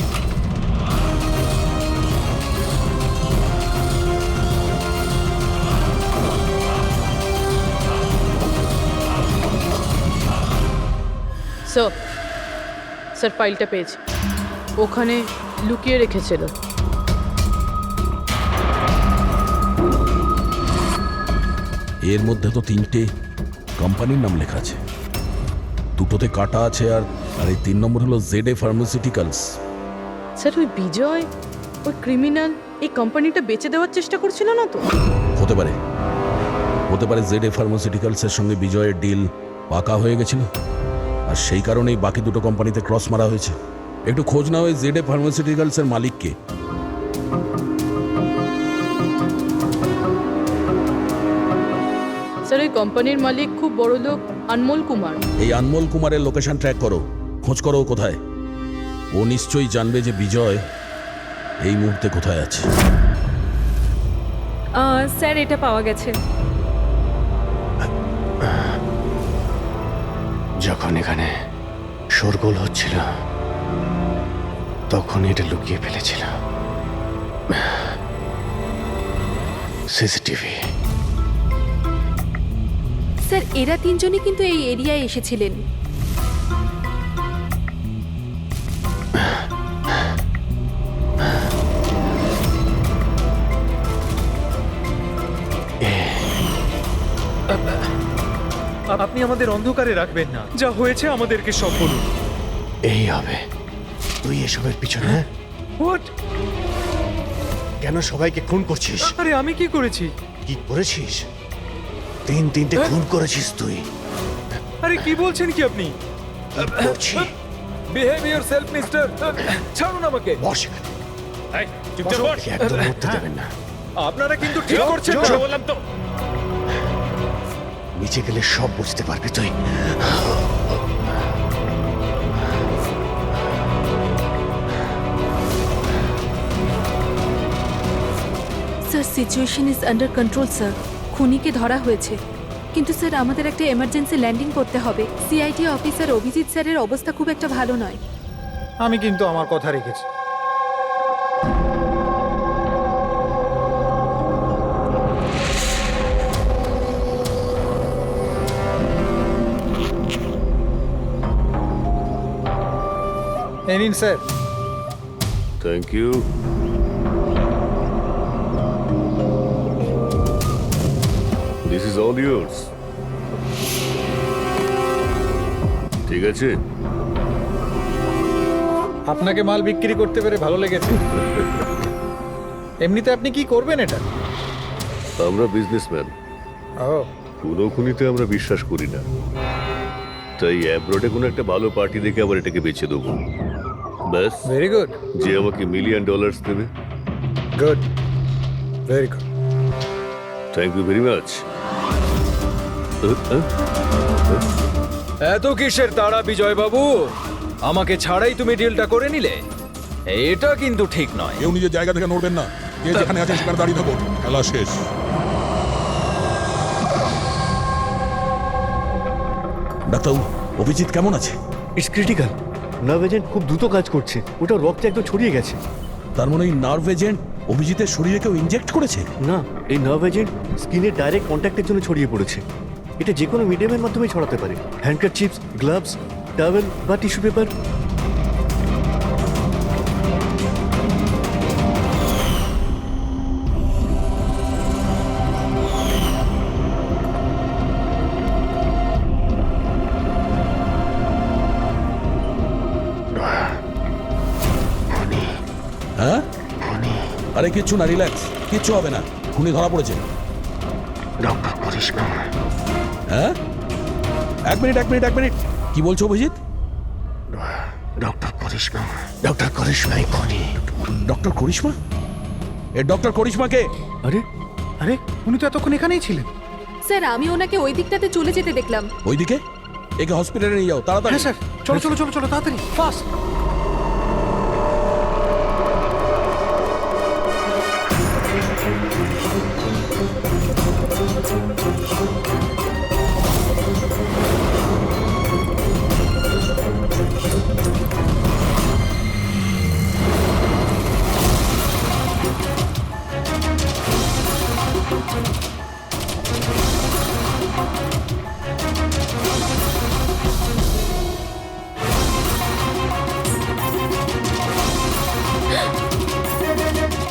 [SPEAKER 6] স্যার, স্যার ফাইলটা পেয়েছি, ওখানে লুকিয়ে রেখেছিল।
[SPEAKER 7] এর মধ্যে তো 3টে কোম্পানির নাম লেখা আছে, দুটোতে কাটা আছে, আর এই 3 নম্বর হলো ZA ফার্মাসিউটিক্যালস।
[SPEAKER 6] স্যার ওই বিজয়, ওই ক্রিমিনাল এই কোম্পানিটা বেচে দেওয়ার চেষ্টা করছিল না তো?
[SPEAKER 7] হতে পারে ZA ফার্মাসিউটিক্যালসের সঙ্গে বিজয়ের ডিল পাকা হয়ে গেছিল, আর সেই কারণেই বাকি দুটো কোম্পানিতে ক্রস মারা হয়েছে। একটু খোঁজ নাও ওই ZA ফার্মাসিউটিক্যালসের মালিককে।
[SPEAKER 6] স্যার ওই কোম্পানির মালিক খুব বড় লোক আনমোল কুমার।
[SPEAKER 7] এই আনমোল কুমারের লোকেশন ট্র্যাক করো, খোঁজ করো ও কোথায়। ও নিশ্চয়ই জানবে যে বিজয় এই মুহূর্তে কোথায় আছে।
[SPEAKER 12] স্যার এটা পাওয়া গেছে।
[SPEAKER 2] যখন এখানে শোরগোল হচ্ছিল তখন এটা লুকিয়ে ফেলেছিল। সিসিটিভি।
[SPEAKER 1] স্যার এরা তিনজনই কিন্তু এই এরিয়ায় এসেছিলেন।
[SPEAKER 3] আপনি আমাদের অন্ধকারে রাখবেন না, যা হয়েছে আমাদেরকে সব বলুন।
[SPEAKER 2] এই হবে। তুই এসবের পিছনে?
[SPEAKER 3] হোয়াট?
[SPEAKER 2] কেন সবাইকে খুন করছিস?
[SPEAKER 3] আরে আমি কি করেছি?
[SPEAKER 2] কি করেছিস? 3টে খুন করেছিস তুই।
[SPEAKER 3] আরে কি বলছেন কি আপনি? Behave yourself mister. ছাড়ুন আমাকে।
[SPEAKER 2] বস এখানে। এই চুপচাপ বস। একদম উঠতে দেবেন না।
[SPEAKER 3] আপনারা কিন্তু ঠিক করছেন না। বললাম তো।
[SPEAKER 2] নিচে গেলে সব বুঝতে পারবে তুই।
[SPEAKER 1] Sir situation is under control sir. খুনিকে ধরা হয়েছে, কিন্তু স্যার আমাদের একটা এমার্জেন্সি ল্যান্ডিং করতে হবে। সিআইডি অফিসার অভিজিৎ স্যারের অবস্থা খুব একটা ভালো নয়।
[SPEAKER 11] আমি কিন্তু আমার কথা রেখেছি। এই নিন sir.
[SPEAKER 13] Thank you. This is all yours. ঠিক আছে।
[SPEAKER 11] আপনাকে মাল বিক্রি করতে পেরে ভালো লেগেছে। এমনিতে আপনি কি করবেন এটা?
[SPEAKER 13] আমরা বিজনেসম্যান,
[SPEAKER 11] ও
[SPEAKER 13] কোনো খুনিতে আমরা বিশ্বাস করি না, তাই অ্যাব্রোডে কোনো একটা ভালো পার্টি দেখে আবার এটাকে বেচে দেবো। ব্যাস।
[SPEAKER 11] Very good.
[SPEAKER 13] যে আমাকে $1 মিলিয়ন দেবে।
[SPEAKER 11] Good, very good.
[SPEAKER 13] Thank you very much.
[SPEAKER 3] এত কিসের তাড়া বিজয় বাবু?
[SPEAKER 10] আমাকে ছাড়াই তুমি ডিলটা করে নিলে? এটা কিন্তু ঠিক নয়।
[SPEAKER 7] কেউ নিজের জায়গা থেকে নড়বেন না, যে যেখানে আছে সেখানে দাঁড়িয়ে থাকো, খেলা শেষ। ডাক্তারবাবু, অভিজিৎ কেমন আছে?
[SPEAKER 2] It's critical. নার্ভ এজেন্ট খুব দ্রুত কাজ করছে, ওটা রক্তে একদম ছড়িয়ে গেছে।
[SPEAKER 7] তার মানে এই নার্ভ এজেন্ট অভিজিতের শরীরে কেউ ইনজেক্ট করেছে?
[SPEAKER 2] না, এই নার্ভ এজেন্ট স্কিনের ডাইরেক্ট কন্ট্যাক্টের জন্য ছড়িয়ে পড়েছে। এটা যে কোনো মিডিয়ামের মাধ্যমে ছড়াতে পারে। হ্যান্ডকারচিপস, গ্লাভস, টাওয়েল বা টিস্যু পেপার।
[SPEAKER 7] হ্যাঁ, আরে কিচ্ছু না, রিল্যাক্স, কিচ্ছু হবে না। খুনি ধরা পড়েছে।
[SPEAKER 2] ডক্টর করিশ্মা।
[SPEAKER 7] হ্যাঁ, এক মিনিট, কি বলছো অভিজিৎ?
[SPEAKER 2] ডক্টর করিশ্মা, ডক্টর করিশ্মাই খুনি।
[SPEAKER 7] ডক্টর করিশ্মা? এ ডক্টর করিশ্মাকে?
[SPEAKER 11] আরে আরে উনি তো এতক্ষণ এখানেই ছিলেন।
[SPEAKER 1] স্যার আমি ওনাকে ওই দিকটাতে চলে যেতে দেখলাম।
[SPEAKER 7] ওইদিকে? একে হসপিটালে নিয়ে যাও তাড়াতাড়ি।
[SPEAKER 11] হ্যাঁ স্যার, চলো চলো চলো চলো তাড়াতাড়ি, ফাস্ট।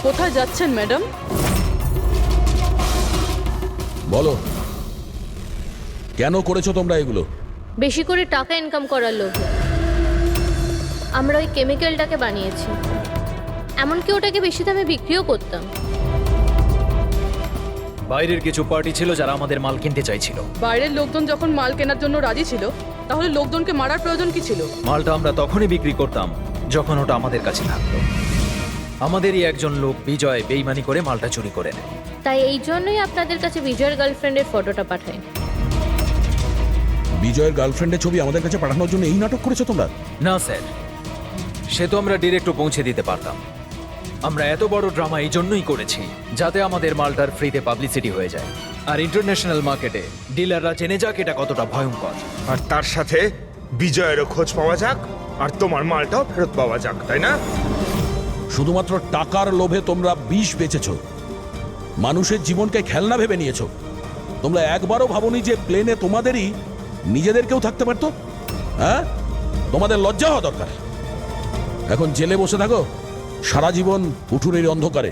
[SPEAKER 6] কোথায় যাচ্ছেন ম্যাডাম?
[SPEAKER 7] বলো, কেন করেছো তোমরা এগুলো?
[SPEAKER 14] বেশি করে টাকা ইনকাম করার লোভে আমরা ওই কেমিক্যালটাকে বানিয়েছি। এমনকি ওটাকে বেশি দামে বিক্রিও করতাম।
[SPEAKER 10] বাইরের কিছু পার্টি ছিল যারা আমাদের মাল কিনতে চাইছিল।
[SPEAKER 6] বাইরের লোকজন যখন মাল কেনার জন্য রাজি ছিল, তাহলে লোকজনকে মারার প্রয়োজন কি ছিল?
[SPEAKER 10] মালটা আমরা তখনই বিক্রি করতাম যখন ওটা আমাদের কাছে থাকতো। আমাদেরই একজন লোক বিজয় বেইমানি করে মালটা চুরি করে নেয়।
[SPEAKER 14] তাই এই জন্যই আপনাদের কাছে বিজয়ের গার্লফ্রেন্ডের ফটোটা পাঠাই।
[SPEAKER 7] বিজয়ের গার্লফ্রেন্ডের ছবি আমাদের কাছে পাঠানোর জন্য এই নাটক করেছো তোমরা?
[SPEAKER 10] না স্যার, সে তো আমরা ডিরেক্টও পৌঁছে দিতে পারতাম। আমরা এত বড় ড্রামা এই জন্যই করেছি যাতে আমাদের মালটার ফ্রিতে পাবলিসিটি হয়ে যায়, আর ইন্টারন্যাশনাল মার্কেটে ডিলাররা জেনে যাক এটা কতটা ভয়ঙ্কর।
[SPEAKER 8] আর তার সাথে বিজয়েরও খোঁজ পাওয়া যাক, আর তোমার মালটাও ফেরত পাওয়া যাক, তাই না?
[SPEAKER 7] শুধুমাত্র টাকার লোভে তোমরা বিষ বেচেছো, মানুষের জীবনকে খেলনা ভেবে নিয়েছো। তোমরা একবারও ভাবোনি যে প্লেনে তোমাদেরই নিজেদেরকেও থাকতে পারতো? হ্যাঁ, তোমাদের লজ্জা হওয়া দরকার। এখন জেলে বসে থাকো সারা জীবন উঠুনের অন্ধকারে।